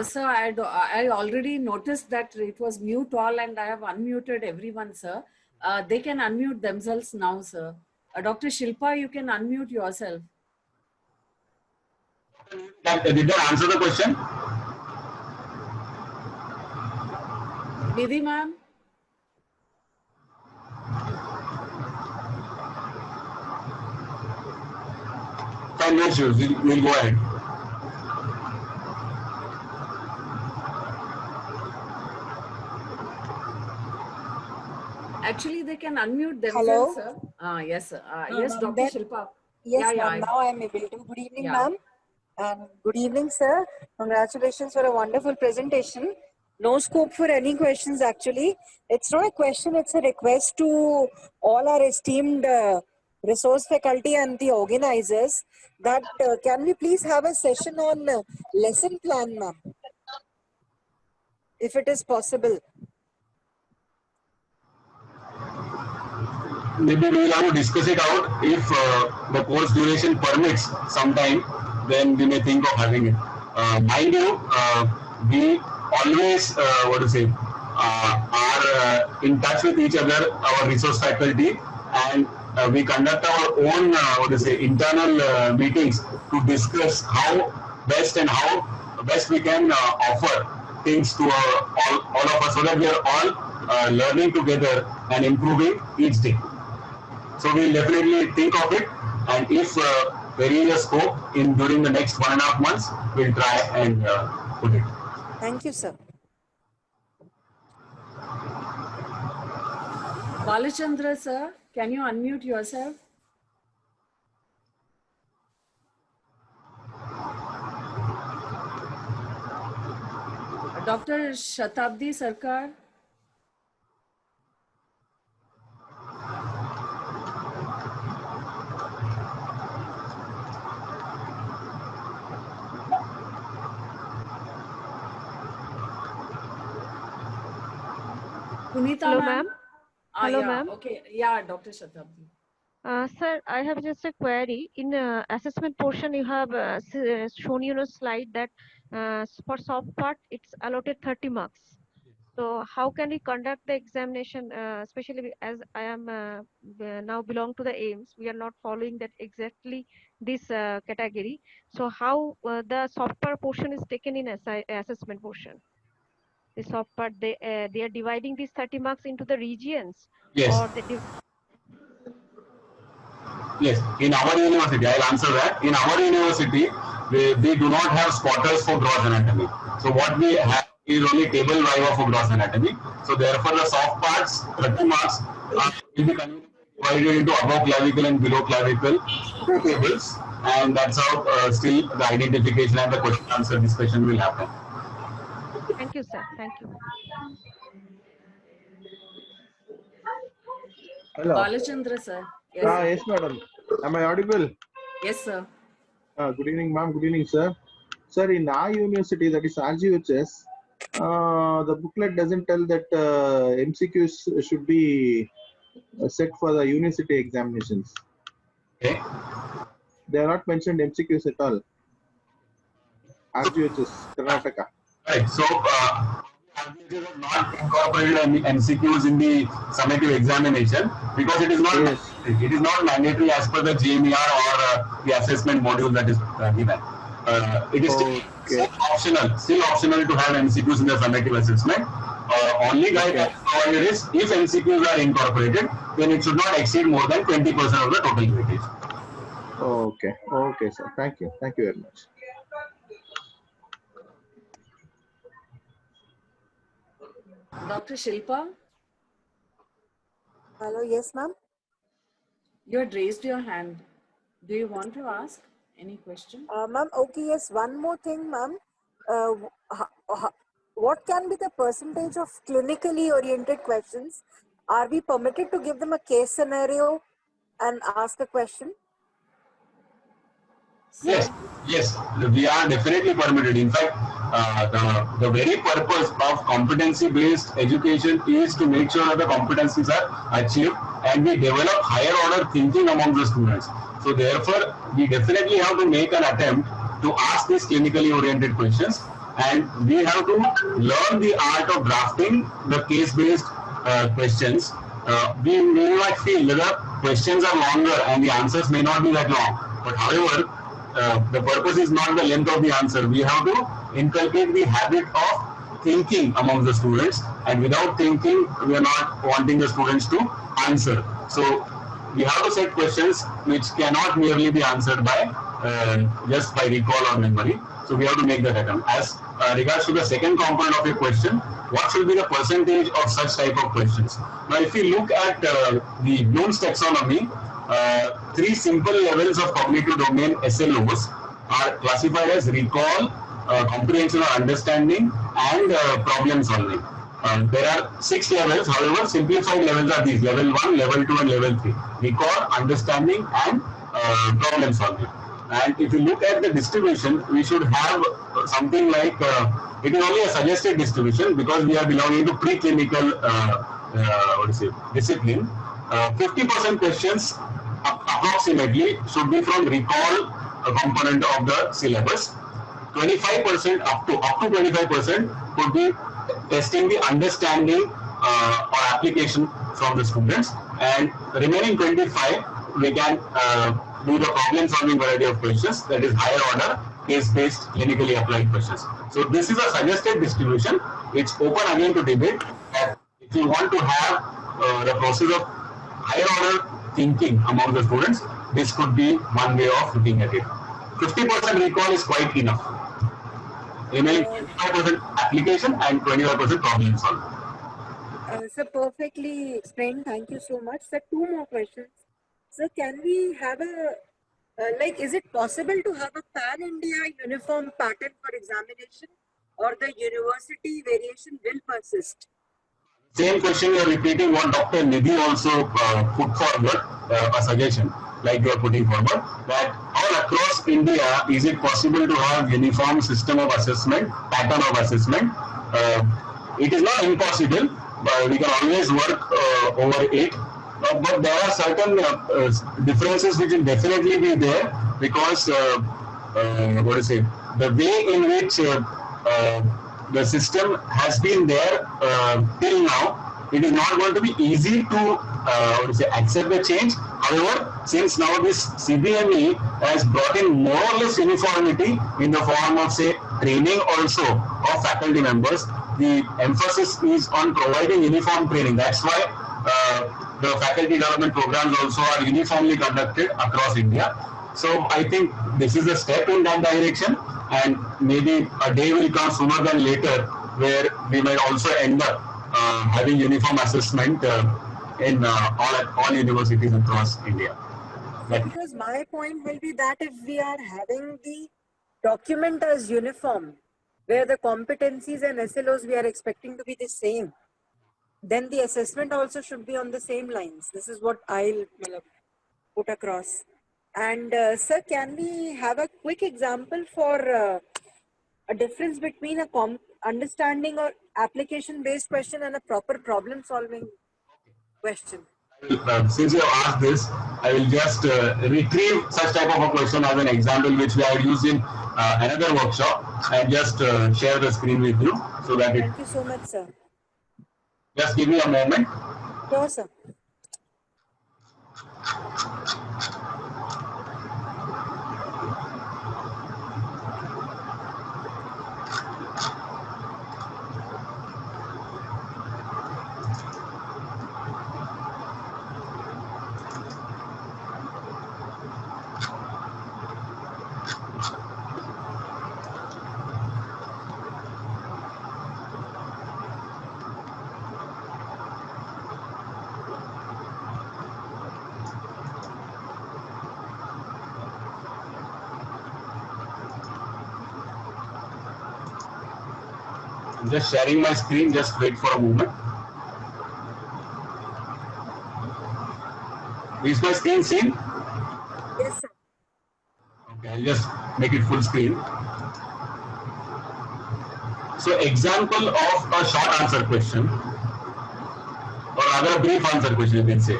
Sir, I already noticed that it was mute all and I have unmuted everyone, sir. They can unmute themselves now, sir. Dr. Shilpa, you can unmute yourself. Did that answer the question? Nidhi ma'am? Fine, no issues. We'll go ahead. Actually, they can unmute themselves, sir. Yes, sir. Yes, Dr. Shilpa. Yes, ma'am. Now I am able to. Good evening, ma'am. And good evening, sir. Congratulations for a wonderful presentation. No scope for any questions, actually. It's not a question, it's a request to all our esteemed resource faculty and the organizers that can we please have a session on lesson plan, ma'am? If it is possible. Maybe we will have to discuss it out. If the course duration permits sometime, then we may think of having it. Mind you, we always, are in touch with each other, our resource faculty, and we conduct our own, internal meetings to discuss how best we can offer things to all of us, so that we are all learning together and improving each day. So we'll definitely think of it, and if there is a scope during the next 1.5 months, we'll try and put it. Thank you, sir. Balachandra, sir, can you unmute yourself? Dr. Shatabdi Sarkar. Punita, Hello, ma'am. Hello, yeah, ma'am. Okay, yeah, Dr. Shatabdi. Sir, I have just a query. In assessment portion, you have shown a slide that for soft part, it's allotted 30 marks. So how can we conduct the examination, especially as I am now belong to the AIMS, we are not following that exactly this category. So how the soft part portion is taken in assessment portion? The soft part, they are dividing these 30 marks into the regions. Yes. Or Yes, in our university, I'll answer that. In our university, we do not have spotters for gross anatomy. So what we have is only table viva for gross anatomy. So therefore, the soft parts, 30 marks, will be divided into above clavicle and below clavicle, two tables, and that's how still the identification and the question answer discussion will happen. Thank you, sir. Thank you. Hello. Balachandra, sir. Yes, sir. Yes, madam. Am I audible? Yes, sir. Good evening, ma'am. Good evening, sir. Sir, in our university, that is RGHS, the booklet doesn't tell that MCQs should be set for the university examinations. Okay. They are not mentioned MCQs at all. RGHS, Karnataka. Right. So, RGHS has not incorporated any MCQs in the summative examination because it is not mandatory. It is not mandatory as per the GMER or the assessment module that is given. It is still optional to have MCQs in the summative assessment. Only guidance provided is if MCQs are incorporated, then it should not exceed more than 20% of the total weightage. Okay. Okay, sir. Thank you. Thank you very much. Dr. Shilpa, Hello, yes, ma'am. you had raised your hand. Do you want to ask any question? Ma'am, okay, yes, one more thing, ma'am. What can be the percentage of clinically oriented questions? Are we permitted to give them a case scenario and ask a question? Yes, yes, we are definitely permitted. In fact, the very purpose of competency-based education is to make sure that the competencies are achieved and we develop higher order thinking among the students. So therefore, we definitely have to make an attempt to ask these clinically oriented questions, and we have to learn the art of drafting the case-based questions. We may not feel that the questions are longer and the answers may not be that long, but however, the purpose is not the length of the answer. We have to inculcate the habit of thinking among the students, and without thinking, we are not wanting the students to answer. So we have to set questions which cannot merely be answered by just by recall or memory. So we have to make that attempt. As regards to the second component of your question, what should be the percentage of such type of questions? Now, if you look at the Bloom's taxonomy, three simple levels of cognitive domain SLOs are classified as recall, comprehension or understanding, and problem solving. There are 6 levels, however, simplified levels are these: level 1, level 2, and level 3. Recall, understanding, and problem solving. And if you look at the distribution, we should have something like, it is only a suggested distribution because we are belonging to preclinical discipline. 50% questions approximately should be from recall component of the syllabus. 25% up to 25% could be testing the understanding or application from the students, and remaining 25 we can do the problem solving variety of questions, that is higher order case based clinically applied questions. So this is a suggested distribution. It's open again to debate. If you want to have the process of higher order thinking among the students, this could be one way of looking at it. 50% recall is quite enough. Remaining 25% application and 25% problem solving. Sir, perfectly explained. Thank you so much. Sir, two more questions. Sir, can we have a, is it possible to have a pan-India uniform pattern for examination, or the university variation will persist? Same question you are repeating what Dr. Nidhi also put forward, a suggestion like you are putting forward, that all across India, is it possible to have uniform system of assessment, pattern of assessment? It is not impossible, but we can always work over it. But there are certain differences which will definitely be there, because the way in which the system has been there till now, it is not going to be easy to accept the change. However, since now this CBME has brought in more or less uniformity in the form of, say, training also of faculty members, the emphasis is on providing uniform training. That's why the faculty development programs also are uniformly conducted across India. So I think this is a step in that direction, and maybe a day will come sooner than later where we might also end up having uniform assessment in all universities across India. Because my point will be that if we are having the document as uniform, where the competencies and SLOs we are expecting to be the same, then the assessment also should be on the same lines. This is what I'll put across. And sir, can we have a quick example for a difference between a understanding or application based question and a proper problem solving question? Since you have asked this, I will just retrieve such type of a question as an example which we have used in another workshop, and just share the screen with you so that it. Thank you so much, sir. Just give me a moment. Sure, sir. I'm just sharing my screen, just wait for a moment. Is my screen seen? Yes, sir. Okay, I'll just make it full screen. So example of a short answer question, or rather a brief answer question you can say.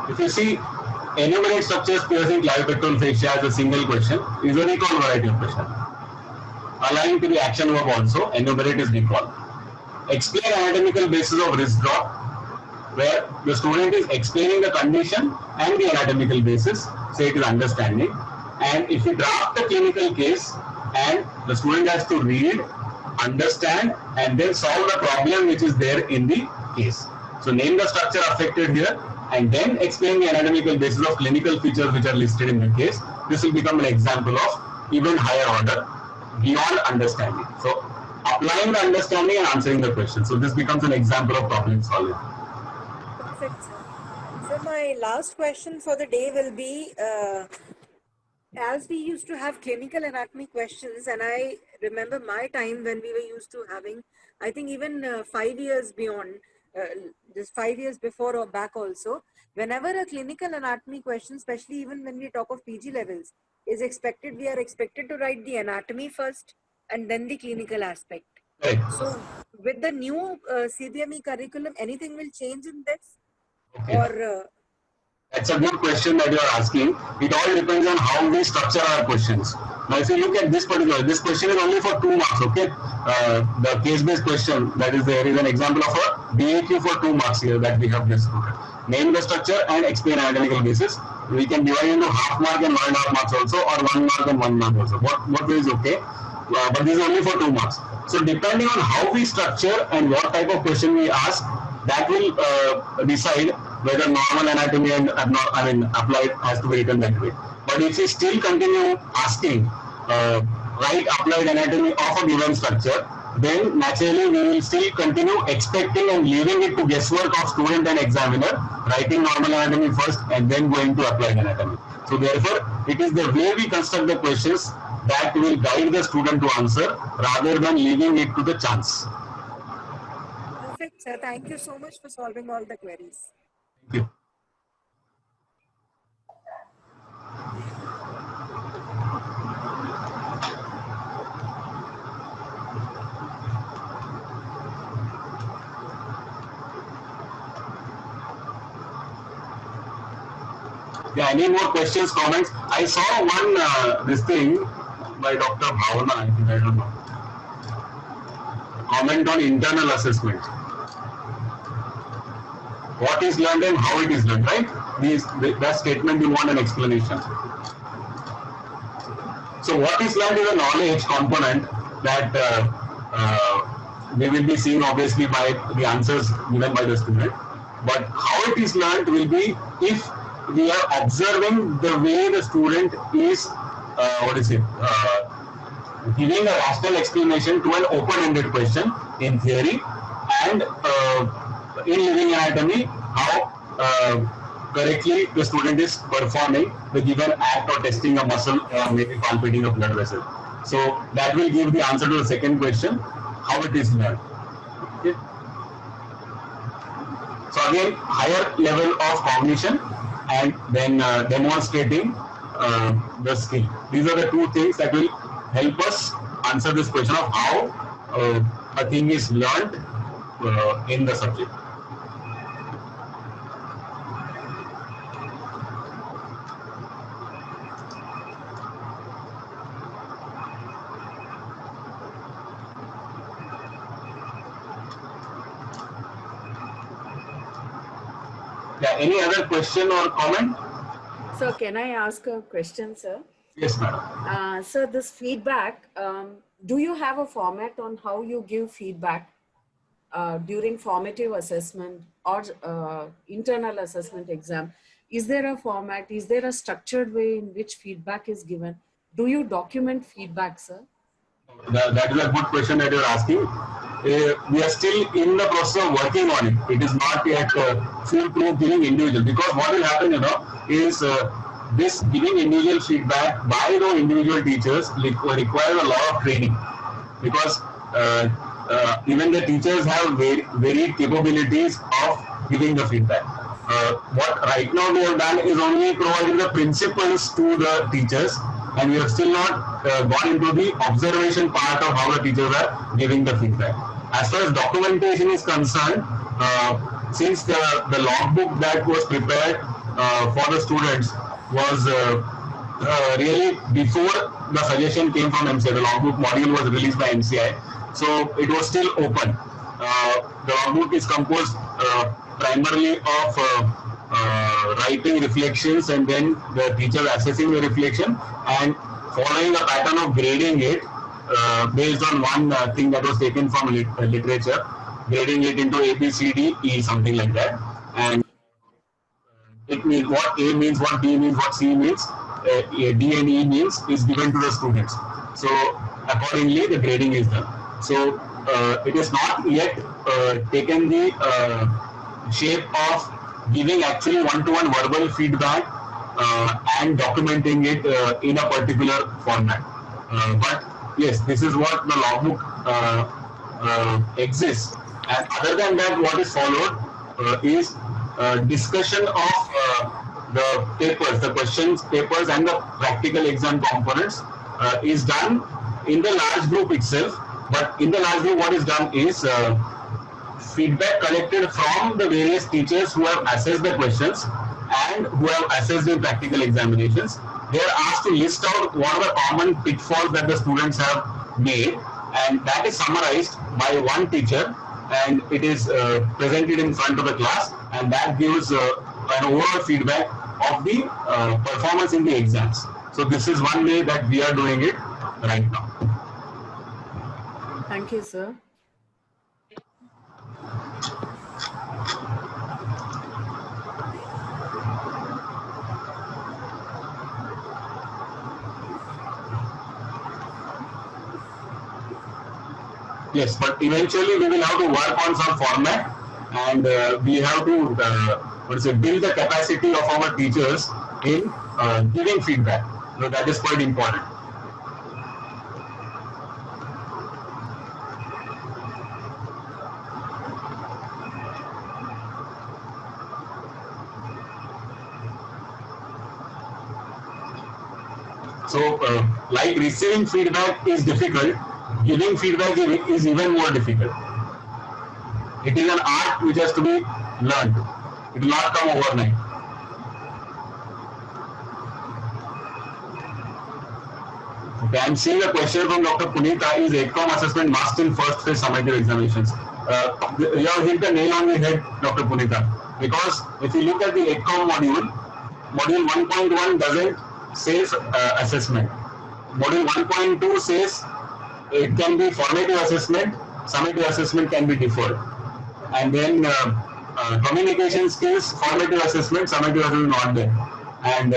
If you see enumerate structures piercing clavipectoral fascia as a single question, is a recall variety of question. Aligned to the action verb also, enumerate is recall. Explain anatomical basis of wrist drop, where the student is explaining the condition and the anatomical basis, say it is understanding. And if you draft a clinical case and the student has to read, understand, and then solve the problem which is there in the case. So name the structure affected here and then explain the anatomical basis of clinical features which are listed in the case. This will become an example of even higher order beyond understanding. So applying the understanding and answering the question. So this becomes an example of problem solving. Perfect, sir. So my last question for the day will be, as we used to have clinical anatomy questions, and I remember my time when we were used to having, I think even 5 years beyond, just 5 years before or back also, whenever a clinical anatomy question, especially even when we talk of PG levels, is expected, we are expected to write the anatomy first and then the clinical aspect. Right. So with the new CBME curriculum, anything will change in this? Okay. Or That's a good question that you are asking. It all depends on how we structure our questions. Now, if you look at this question is only for 2 marks, okay? The case-based question, that is, there is an example of a BAQ for 2 marks here that we have just looked at. Name the structure and explain anatomical basis. We can divide into half mark and 1.5 marks also, or 1 mark and 1 mark also. What way is okay? But this is only for 2 marks. So depending on how we structure and what type of question we ask, that will decide whether normal anatomy and applied has to be written that way. But if we still continue asking right applied anatomy of a given structure, then naturally we will still continue expecting and leaving it to guesswork of student and examiner, writing normal anatomy first and then going to applied anatomy. So therefore, it is the way we construct the questions that will guide the student to answer rather than leaving it to the chance. perfect, sir. Thank you so much for solving all the queries. Thank you. Yeah, any more questions, comments? I saw one, this thing by Dr. Bhavana, I think, I don't know. Comment on internal assessment. What is learned and how it is learned, right? That statement you want an explanation. So what is learned is a knowledge component that we will be seeing obviously by the answers given by the student. But how it is learned will be if we are observing the way the student is, giving a rational explanation to an open-ended question in theory, and in living anatomy, how correctly the student is performing the given act or testing a muscle or maybe palpating a blood vessel. So that will give the answer to the second question, how it is learned. Okay. So again, higher level of cognition and then demonstrating the skill. These are the two things that will help us answer this question of how a thing is learned in the subject. Yeah, any other question or comment? So can I ask a question, sir? Yes, madam. Sir, this feedback, do you have a format on how you give feedback during formative assessment or internal assessment exam? Is there a format? Is there a structured way in which feedback is given? Do you document feedback, sir? That is a good question that you are asking. We are still in the process of working on it. It is not yet foolproof giving individual, because what will happen, is this giving individual feedback by the individual teachers requires a lot of training, because even the teachers have varied capabilities of giving the feedback. What right now we have done is only providing the principles to the teachers, and we have still not gone into the observation part of how the teachers are giving the feedback. As far as documentation is concerned, since the logbook that was prepared for the students was really before the suggestion came from MCI, the logbook module was released by MCI, so it was still open. The logbook is composed primarily of writing reflections and then the teacher assessing the reflection and following a pattern of grading it based on one thing that was taken from literature, grading it into A, B, C, D, E, something like that. And it means what A means, what B means, what C means, D and E means is given to the students. So accordingly, the grading is done. So it is not yet taken the shape of giving actually one-to-one verbal feedback and documenting it in a particular format. But yes, this is what the logbook exists. And other than that, what is followed is discussion of the papers, the questions papers and the practical exam components is done in the large group itself. But in the large group, what is done is feedback collected from the various teachers who have assessed the questions and who have assessed the practical examinations. They are asked to list out what are the common pitfalls that the students have made, and that is summarized by one teacher, and it is presented in front of the class, and that gives an overall feedback of the performance in the exams. So this is one way that we are doing it right now. Thank you, sir. Yes, but eventually we will have to work on some format, and we have to build the capacity of our teachers in giving feedback. So that is quite important. So, like receiving feedback is difficult, giving feedback is even more difficult. It is an art which has to be learned. It will not come overnight. Okay, I'm seeing a question from Dr. Punita. Is EdCom assessment must in first phase summative examinations? You have hit the nail on the head, Dr. Punita. Because if you look at the EdCom module, module 1.1 doesn't say assessment. Module 1.2 says it can be formative assessment, summative assessment can be deferred. And then communication skills, formative assessment, summative assessment not there. And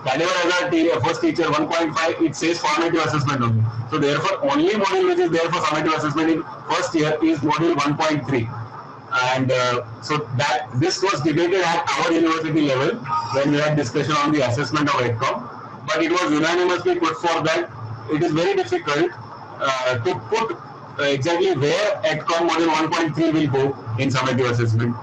Cadeva first teacher 1.5, it says formative assessment only. So therefore, only module which is there for summative assessment in first year is module 1.3. And so that this was debated at our university level when we had discussion on the assessment of EdCom. But it was unanimously put for that it is very difficult to put exactly where EdCom module 1.3 will go in summative assessment.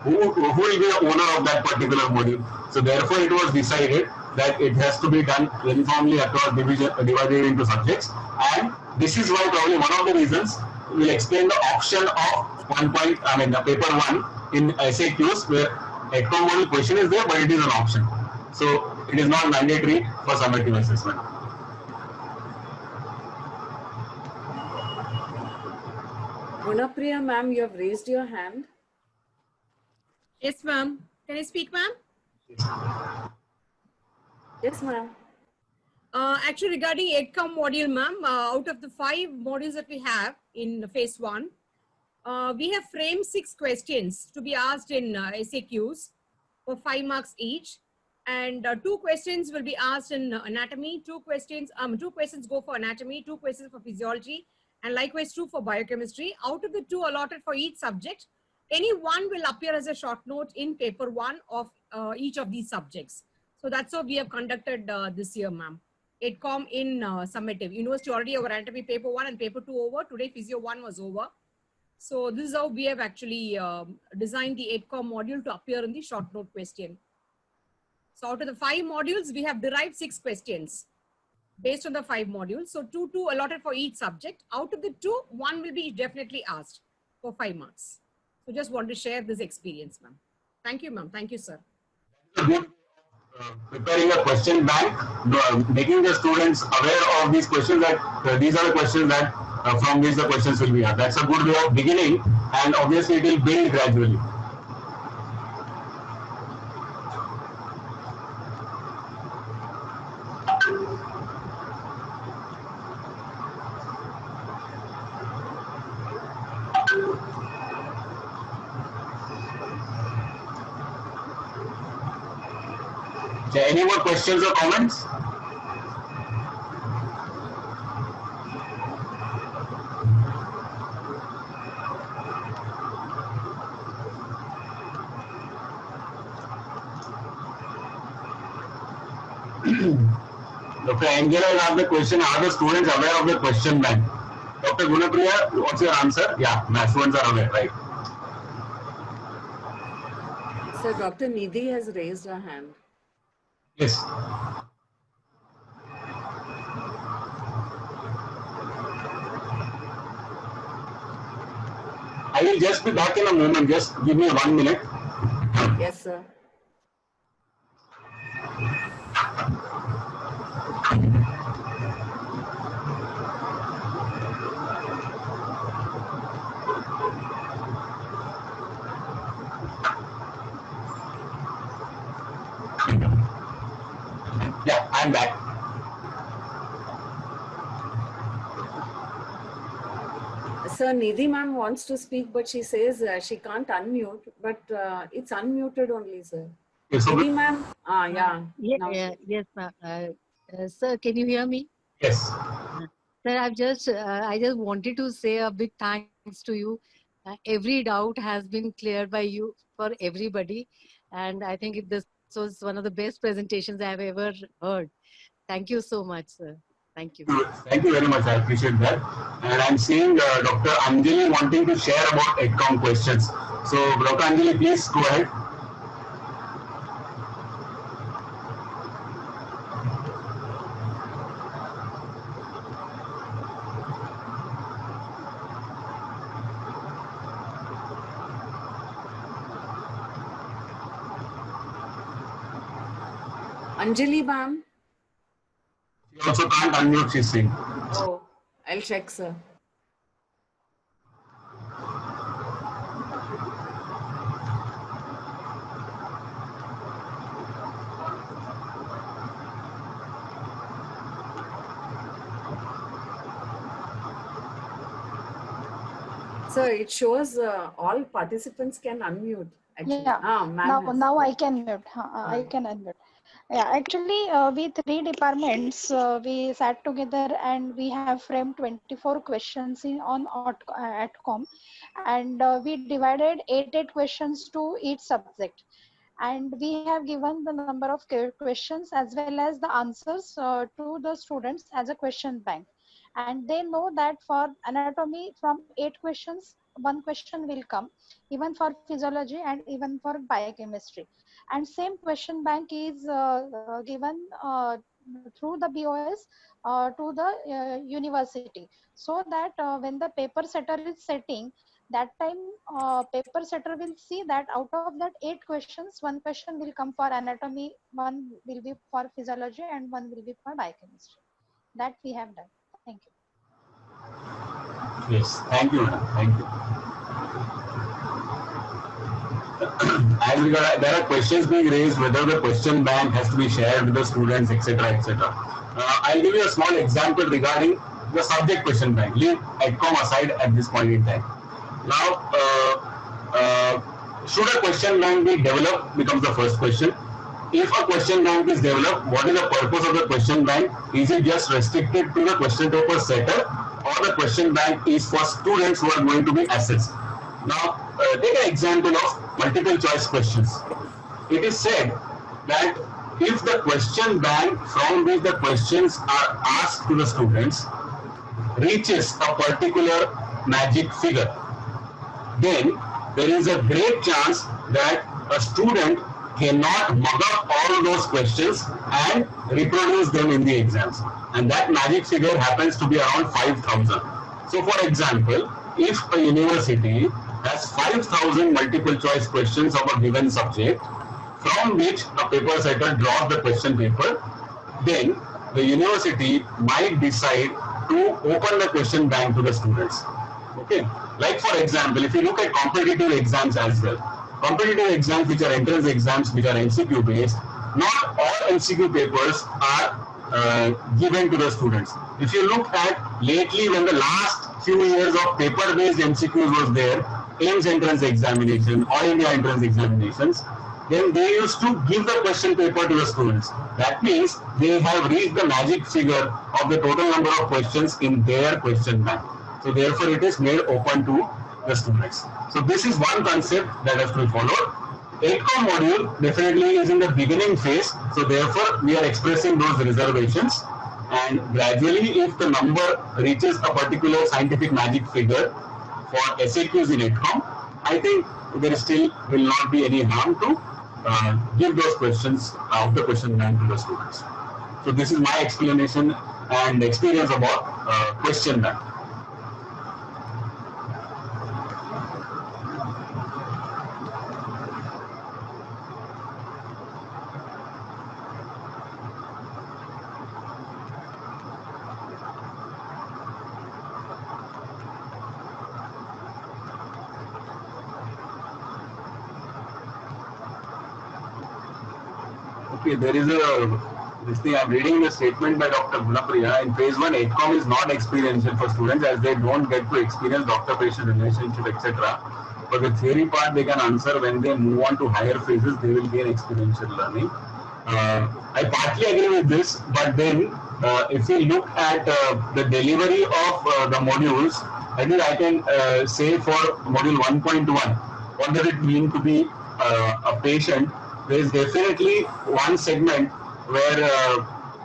Who will be the owner of that particular module? So therefore, it was decided that it has to be done uniformly across divided into subjects. And this is why probably one of the reasons we'll explain the option of the paper 1 in SAQs where EdCom module question is there, but it is an option. So it is not mandatory for summative assessment. Gunapriya ma'am, you have raised your hand. Yes, ma'am. Can I speak, ma'am? Yes, ma'am. Actually, regarding EdCom module, ma'am, out of the 5 modules that we have in phase 1, we have framed 6 questions to be asked in SAQs for 5 marks each. And 2 questions will be asked in anatomy, 2 questions go for anatomy, 2 questions for physiology, and likewise 2 for biochemistry. Out of the 2 allotted for each subject, any one will appear as a short note in paper 1 of each of these subjects. So that's how we have conducted this year, ma'am. EdCom in summative. University already over anatomy paper 1 and paper 2 over. Today physio 1 was over. So this is how we have actually designed the EdCom module to appear in the short note question. So out of the 5 modules, we have derived 6 questions based on the 5 modules. So 2 allotted for each subject. Out of the 2, 1 will be definitely asked for 5 marks. So just want to share this experience, ma'am. Thank you, ma'am. Thank you, sir. Preparing a question bank, making the students aware of these questions, that these are the questions that from which the questions will be asked. That's a good way of beginning, and obviously it will build gradually. Okay, any more questions or comments? Dr. Angela has asked the question, are the students aware of the question bank? Dr. Gunapriya, what's your answer? Yeah, students are aware, right? So Dr. Nidhi has raised her hand. Yes. I will just be back in a moment. Just give me 1 minute. Yes, sir. Yeah, I'm back. Sir, Nidhi ma'am wants to speak, but she says she can't unmute, but it's unmuted only, sir. Okay, so Nidhi ma'am, yeah. Yes, sir, can you hear me? yes. Sir, I just wanted to say a big thanks to you. Every doubt has been cleared by you for everybody. And I think this was one of the best presentations I have ever heard. Thank you so much, sir. Thank you. Thank you very much. I appreciate that. And I'm seeing Dr. Anjali wanting to share about EdCom questions. So, Dr. Anjali, please go ahead. Anjali ma'am. She also can't unmute, she's saying. Oh, I'll check, sir. So it shows all participants can unmute. Actually. Yeah. Now I can mute. I can unmute. Yeah, actually, we 3 departments, we sat together and we have framed 24 questions at com, and we divided 8 questions to each subject, and we have given the number of questions as well as the answers to the students as a question bank, and they know that for anatomy from 8 questions 1 question will come, even for physiology and even for biochemistry, and same question bank is given through the BOS to the university, so that when the paper setter is setting, that time paper setter will see that out of that 8 questions 1 question will come for anatomy, 1 will be for physiology, and 1 will be for biochemistry. That we have done. Thank you. Yes, thank you, madam. Thank you. And there are questions being raised whether the question bank has to be shared with the students, etc., etc. I'll give you a small example regarding the subject question bank. Leave EdCom aside at this point in time. Now, should a question bank be developed becomes the first question. If a question bank is developed, what is the purpose of the question bank? Is it just restricted to the question paper setter, or the question bank is for students who are going to be assessed? Now, take an example of multiple choice questions. It is said that if the question bank from which the questions are asked to the students reaches a particular magic figure, then there is a great chance that a student cannot mug up all those questions and reproduce them in the exams. And that magic figure happens to be around 5,000. So for example, if a university has 5,000 multiple choice questions of a given subject, from which a paper setter draws the question paper, then the university might decide to open the question bank to the students. Okay, like for example, if you look at competitive exams as well, competitive exams which are entrance exams which are MCQ based, not all MCQ papers are given to the students. If you look at lately when the last few years of paper based MCQs was there, AIMS entrance examination, All India entrance examinations, then they used to give the question paper to the students. That means they have reached the magic figure of the total number of questions in their question bank. So therefore it is made open to the students. So this is one concept that has to be followed. 8Com module definitely is in the beginning phase. So therefore we are expressing those reservations, and gradually if the number reaches a particular scientific magic figure for SAQs in 8Com, I think there still will not be any harm to give those questions of the question bank to the students. So this is my explanation and experience about question bank. Okay, there is this thing. I'm reading the statement by Dr. Gunapriya. In phase 1, 8Com is not experiential for students as they don't get to experience doctor-patient relationship, etc. But the theory part they can answer when they move on to higher phases. They will gain experiential learning. I partly agree with this, but then if we look at the delivery of the modules, I think I can say for module 1.1, what does it mean to be a patient? There is definitely one segment where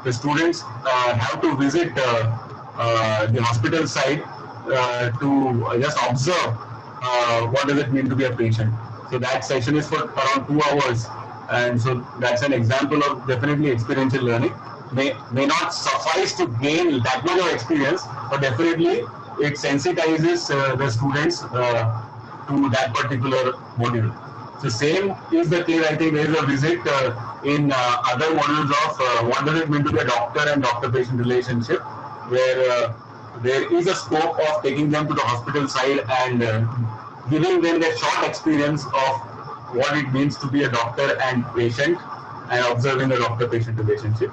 the students have to visit the hospital side to just observe what does it mean to be a patient. So that session is for around 2 hours, and so that's an example of definitely experiential learning. May not suffice to gain that much of experience, but definitely it sensitizes the students to that particular module. So same is the case. I think there is a visit in other modules of what does it mean to be a doctor and doctor-patient relationship, where there is a scope of taking them to the hospital side and giving them that short experience of what it means to be a doctor and patient and observing the doctor-patient relationship.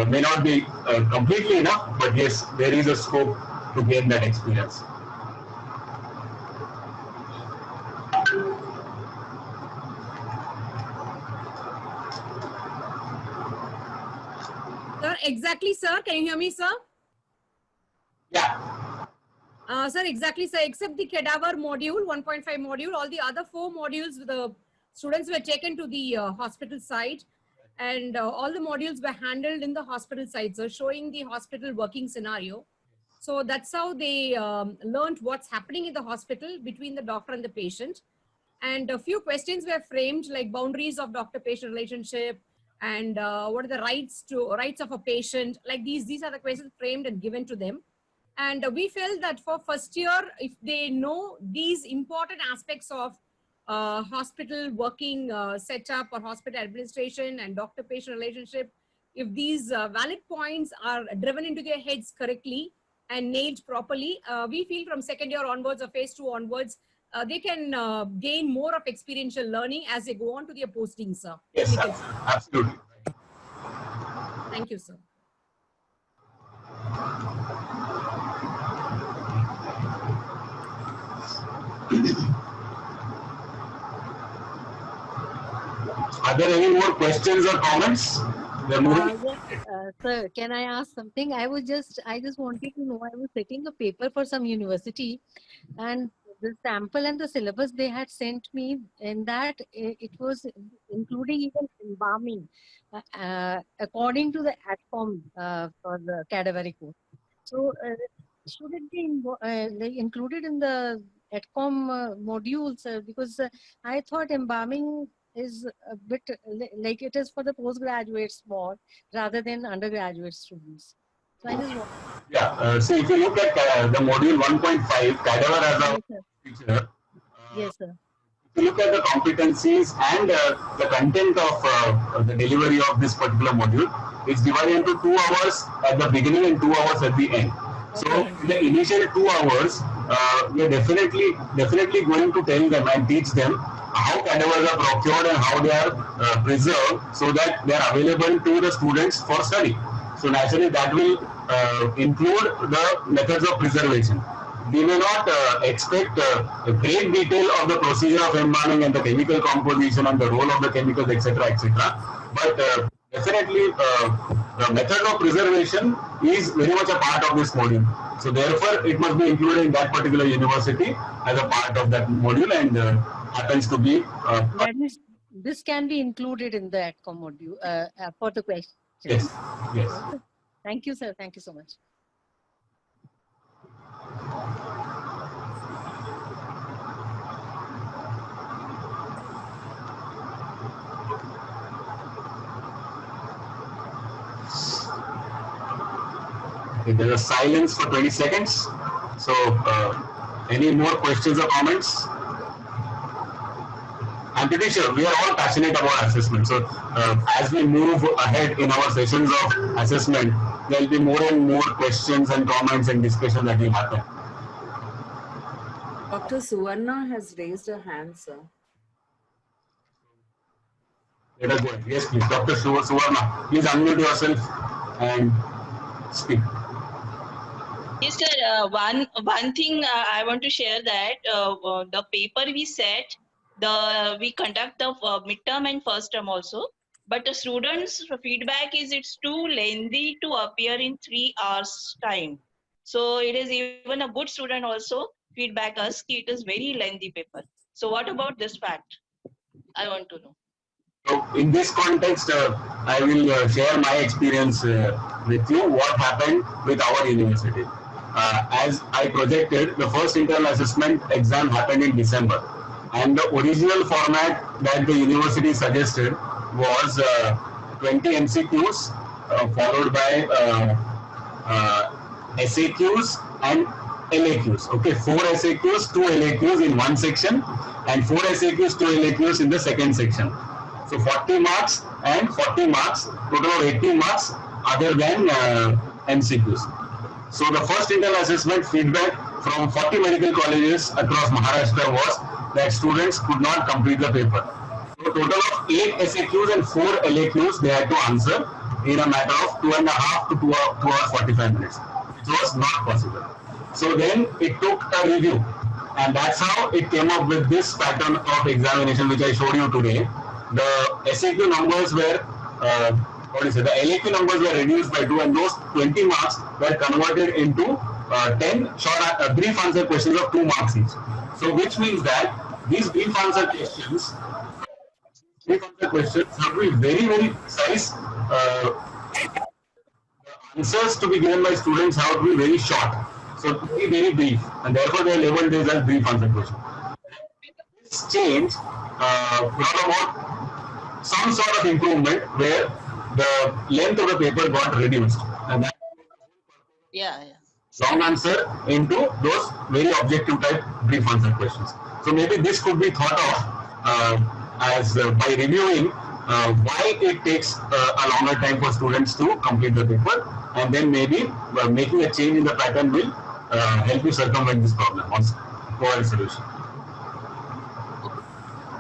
May not be completely enough, but yes, there is a scope to gain that experience. Sir, exactly, sir. Can you hear me, sir? Yeah. Sir, exactly, sir. Except the cadaver module, 1.5 module, all the other 4 modules, the students were taken to the hospital side, and all the modules were handled in the hospital side, so showing the hospital working scenario. So that's how they learned what's happening in the hospital between the doctor and the patient. And a few questions were framed like boundaries of doctor-patient relationship, and what are the rights of a patient. Like these are the questions framed and given to them. And we felt that for first year, if they know these important aspects of hospital working setup or hospital administration and doctor-patient relationship, if these valid points are driven into their heads correctly and nailed properly, we feel from second year onwards or phase 2 onwards, they can gain more of experiential learning as they go on to their postings, sir. Yes, absolutely. Thank you, sir. Are there any more questions or comments? Sir, can I ask something? I just wanted to know, I was setting a paper for some university, and the sample and the syllabus they had sent me, in that it was including even embalming, according to the ATCOM for the cadaveric course. So should it be like included in the ATCOM modules? Because I thought embalming is a bit like it is for the postgraduates more rather than undergraduate students. So I just want. Yeah. So if you look at the module 1.5, cadaver as a Yes, sir. feature, Yes, sir. if you look at the competencies and the content of the delivery of this particular module, it's divided into 2 hours at the beginning and 2 hours at the end. So Okay. in the initial 2 hours, we are definitely going to tell them and teach them how cadavers are procured and how they are preserved, so that they are available to the students for study. So naturally, that will include the methods of preservation. We may not expect a great detail of the procedure of embalming and the chemical composition and the role of the chemicals, etc., etc. But definitely, the method of preservation is very much a part of this module. So therefore, it must be included in that particular university as a part of that module, and happens to be. That means this can be included in the ATCOM module for the questions. Yes. Yes. Okay. Thank you, sir. Thank you so much. Okay, there's a silence for 20 seconds. So, any more questions or comments? I'm pretty sure we are all passionate about assessment. So, as we move ahead in our sessions of assessment, there will be more and more questions and comments and discussion that will happen. Dr. Suvarna has raised her hand, sir. Let us go ahead. Yes, please. Dr. Suvarna, please unmute yourself and speak. Yes, sir. One thing I want to share that the paper we set, we conduct the midterm and first term also. But the students' feedback is it's too lengthy to appear in 3 hours time. So it is even a good student also feedback us it is very lengthy paper. So what about this fact? I want to know. So in this context, I will share my experience with you, what happened with our university. As I projected, the first internal assessment exam happened in December. And the original format that the university suggested was 20 MCQs followed by SAQs and LAQs. Okay, 4 SAQs, 2 LAQs in one section, and 4 SAQs, 2 LAQs in the second section. So 40 marks and 40 marks, total of 80 marks other than MCQs. So the first internal assessment feedback from 40 medical colleges across Maharashtra was that students could not complete the paper. So total of 8 SAQs and 4 LAQs they had to answer in a matter of 2.5 to 2 hours 45 minutes, which was not possible. So then it took a review, and that's how it came up with this pattern of examination which I showed you today. The SAQ numbers were, the LAQ numbers were reduced by 2, and those 20 marks were converted into 10 short brief answer questions of 2 marks each. So which means that these brief answer questions have to be very, very precise. Answers to be given by students have to be very short. So to be very brief, and therefore they are labeled as brief answer questions. This change brought about some sort of improvement where the length of the paper got reduced, and that Yeah. long answer into those very objective type brief answer questions. So maybe this could be thought of as by reviewing why it takes a longer time for students to complete the paper, and then maybe making a change in the pattern will help you circumvent this problem or provide a solution.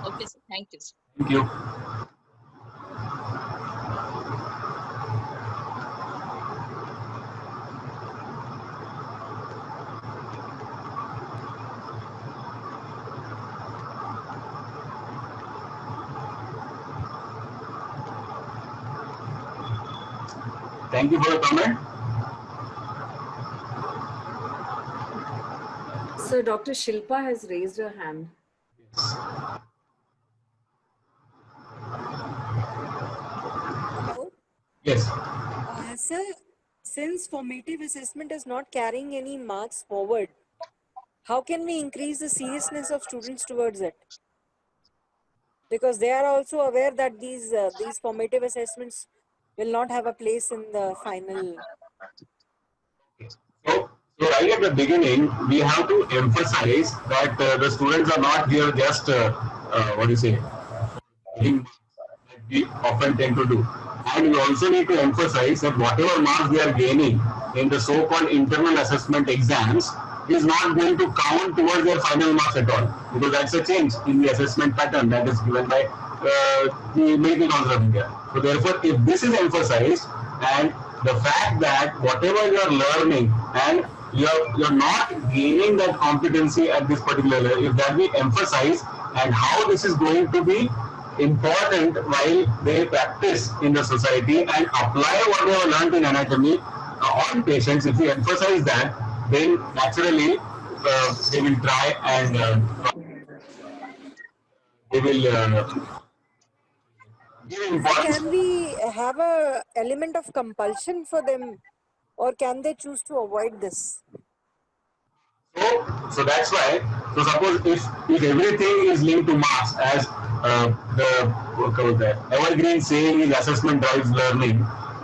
Okay, sir. Thank you, sir. Thank you. Thank you for the comment. So Dr. Shilpa has raised her hand. Hello. Yes. Sir, since formative assessment is not carrying any marks forward, how can we increase the seriousness of students towards it? Because they are also aware that these formative assessments will not have a place in the final. So right at the beginning, we have to emphasize that the students are not here just what do you say, like we often tend to do. And we also need to emphasize that whatever marks they are gaining in the so-called internal assessment exams is not going to count towards their final marks at all, because that's a change in the assessment pattern that is given by the Medical Council of India. So therefore, if this is emphasized, and the fact that whatever you are learning and you're not gaining that competency at this particular level, if that be emphasized, and how this is going to be important while they practice in the society and apply what they have learned in anatomy on patients, if we emphasize that, then naturally they will try and they will give Sir, importance. can we have a element of compulsion for them, or can they choose to avoid this? So that's why. So suppose if everything is linked to marks, as the what call that evergreen saying is assessment drives learning,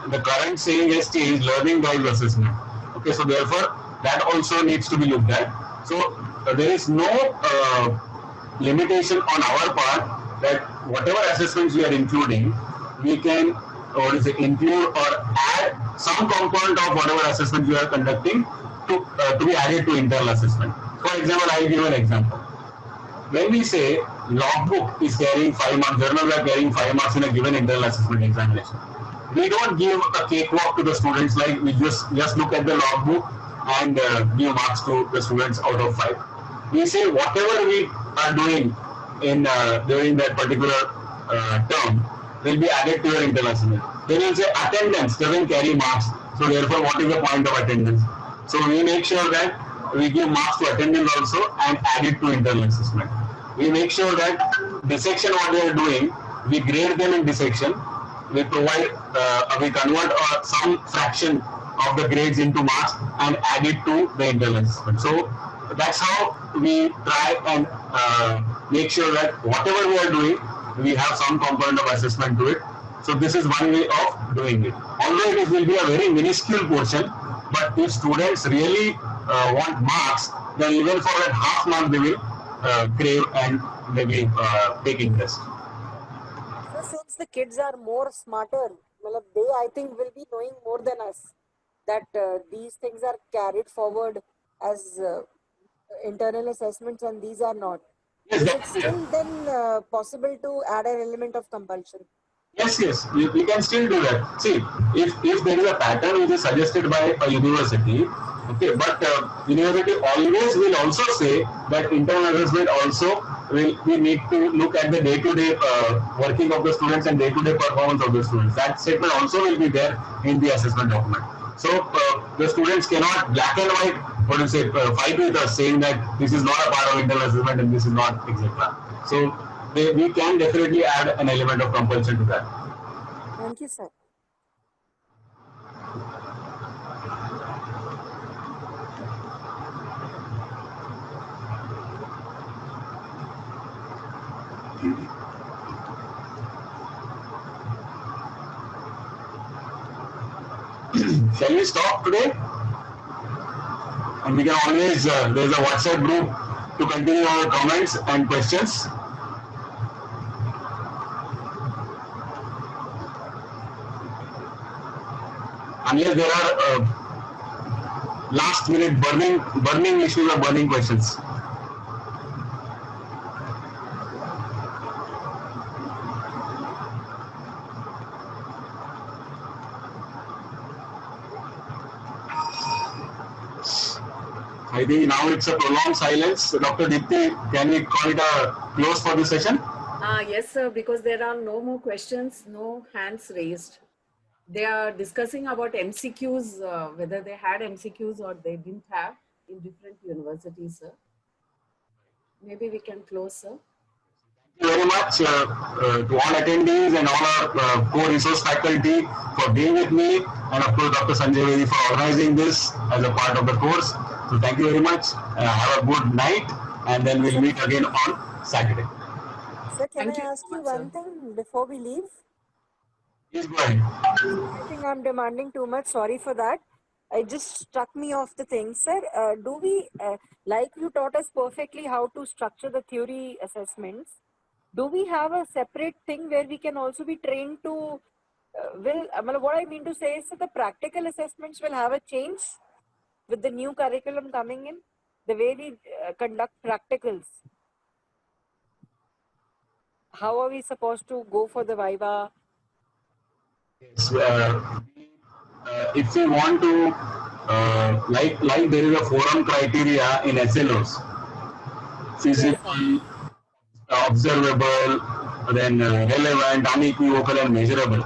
the current saying has changed, learning drives assessment. Okay, so therefore that also needs to be looked at. So there is no limitation on our part that whatever assessments we are including, we can or is it include or add some component of whatever assessment we are conducting to be added to internal assessment. For example, I will give an example. When we say logbook is carrying 5 marks, journals are carrying 5 marks in a given internal assessment examination, we don't give a cakewalk to the students like we just look at the logbook and give marks to the students out of 5. We say whatever we are doing in during that particular term will be added to your internal assessment. Then you'll say attendance doesn't carry marks, so therefore what is the point of attendance? So we make sure that we give marks to attendance also and add it to internal assessment. We make sure that dissection what they are doing, we grade them in dissection. We provide, we convert some fraction of the grades into marks and add it to the internal assessment. So that's how we try and make sure that whatever we are doing, we have some component of assessment to it. So this is one way of doing it. Although it will be a very minuscule portion, but if students really want marks, then even for that half mark they will crave and they will take interest. So since the kids are more smarter, they I think will be knowing more than us that these things are carried forward as internal assessments and these are not. Yes, Is it definitely. still then possible to add an element of compulsion? Yes, we can still do that. See, if there is a pattern which is suggested by a university, okay, but university always will also say that internal assessment also we need to look at the day-to-day working of the students and day-to-day performance of the students. That statement also will be there in the assessment document. So the students cannot black and white, what do you say, fight with us saying that this is not a part of internal assessment and this is not, etc. So we can definitely add an element of compulsion to that. Thank you, sir. Shall we stop today? And we can always, there's a WhatsApp group to continue our comments and questions. Unless there are last minute burning issues or burning questions. I think now it's a prolonged silence. Dr. Dipti, can we call it a close for this session? Yes, sir, because there are no more questions, no hands raised. They are discussing about MCQs, whether they had MCQs or they didn't have in different universities, sir. maybe we can close, sir. Thank you very much to all attendees and all our co-resource faculty for being with me, and of course Dr. Sanjay Vedi for organizing this as a part of the course. So thank you very much. Have a good night, and then we'll meet again on Saturday. Sir, can Thank I you ask so you much, sir. one thing before we leave? Please go ahead. I think I'm demanding too much. Sorry for that. It just struck me off the thing, sir. Do we, like you taught us perfectly how to structure the theory assessments, do we have a separate thing where we can also be trained to, what I mean to say is that the practical assessments will have a change with the new curriculum coming in, the way we conduct practicals. How are we supposed to go for the Viva? Yes, if we want to, like there is a forum criteria in SLOs, Yes, sir. feasible, observable, then relevant, unequivocal, and measurable.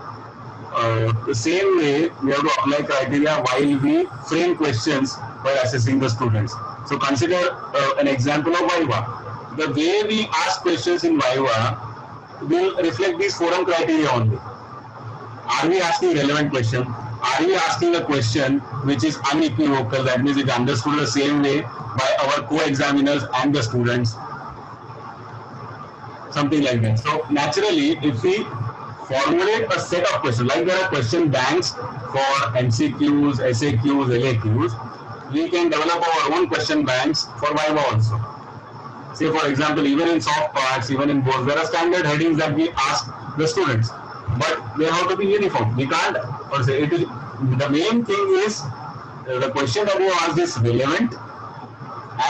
The same way, we have to apply criteria while we frame questions while assessing the students. So consider an example of Viva. The way we ask questions in Viva will reflect these forum criteria only. Are we asking relevant question? Are we asking a question which is unequivocal? That means it understood the same way by our co-examiners and the students. Something like that. So naturally, if we formulate a set of questions, like there are question banks for MCQs, SAQs, LAQs, we can develop our own question banks for Viva also. Say for example, even in soft parts, even in boards, there are standard headings that we ask the students, but they have to be uniform. We can't, or say it is, the main thing is the question that you ask is relevant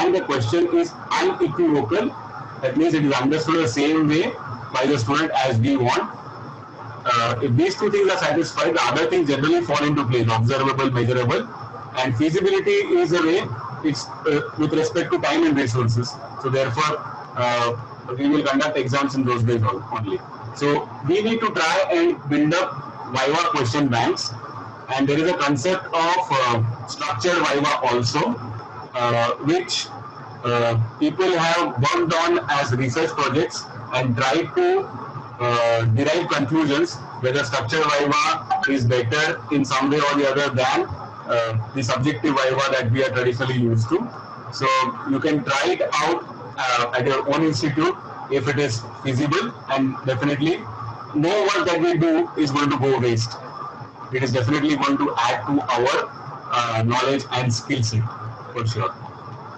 and the question is unequivocal. That means it is understood the same way by the student as we want. If these two things are satisfied, the other things generally fall into place: observable, measurable, and feasibility is a way. It's with respect to time and resources. So therefore, we will conduct exams in those ways only. So we need to try and build up Viva question banks, and there is a concept of structured Viva also, which people have worked on as research projects and tried to derive conclusions whether structured Viva is better in some way or the other than the subjective Viva that we are traditionally used to. So you can try it out at your own institute if it is feasible, and definitely no work that we do is going to go waste. It is definitely going to add to our knowledge and skill set for sure.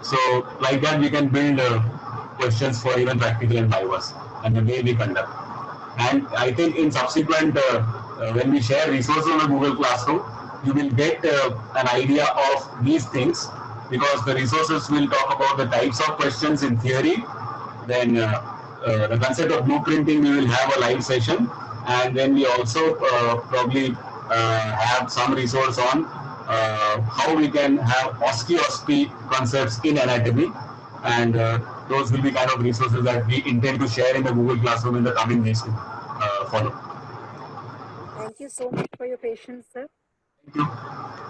So like that we can build questions for even practical and Vivas and the way we conduct. And I think in subsequent, when we share resources on the Google Classroom, you will get an idea of these things, because the resources will talk about the types of questions in theory. Then the concept of blueprinting, we will have a live session, and then we also probably have some resource on how we can have OSCE concepts in anatomy, and those will be kind of resources that we intend to share in the Google Classroom in the coming days to follow. Thank you so much for your patience, sir. Thank you.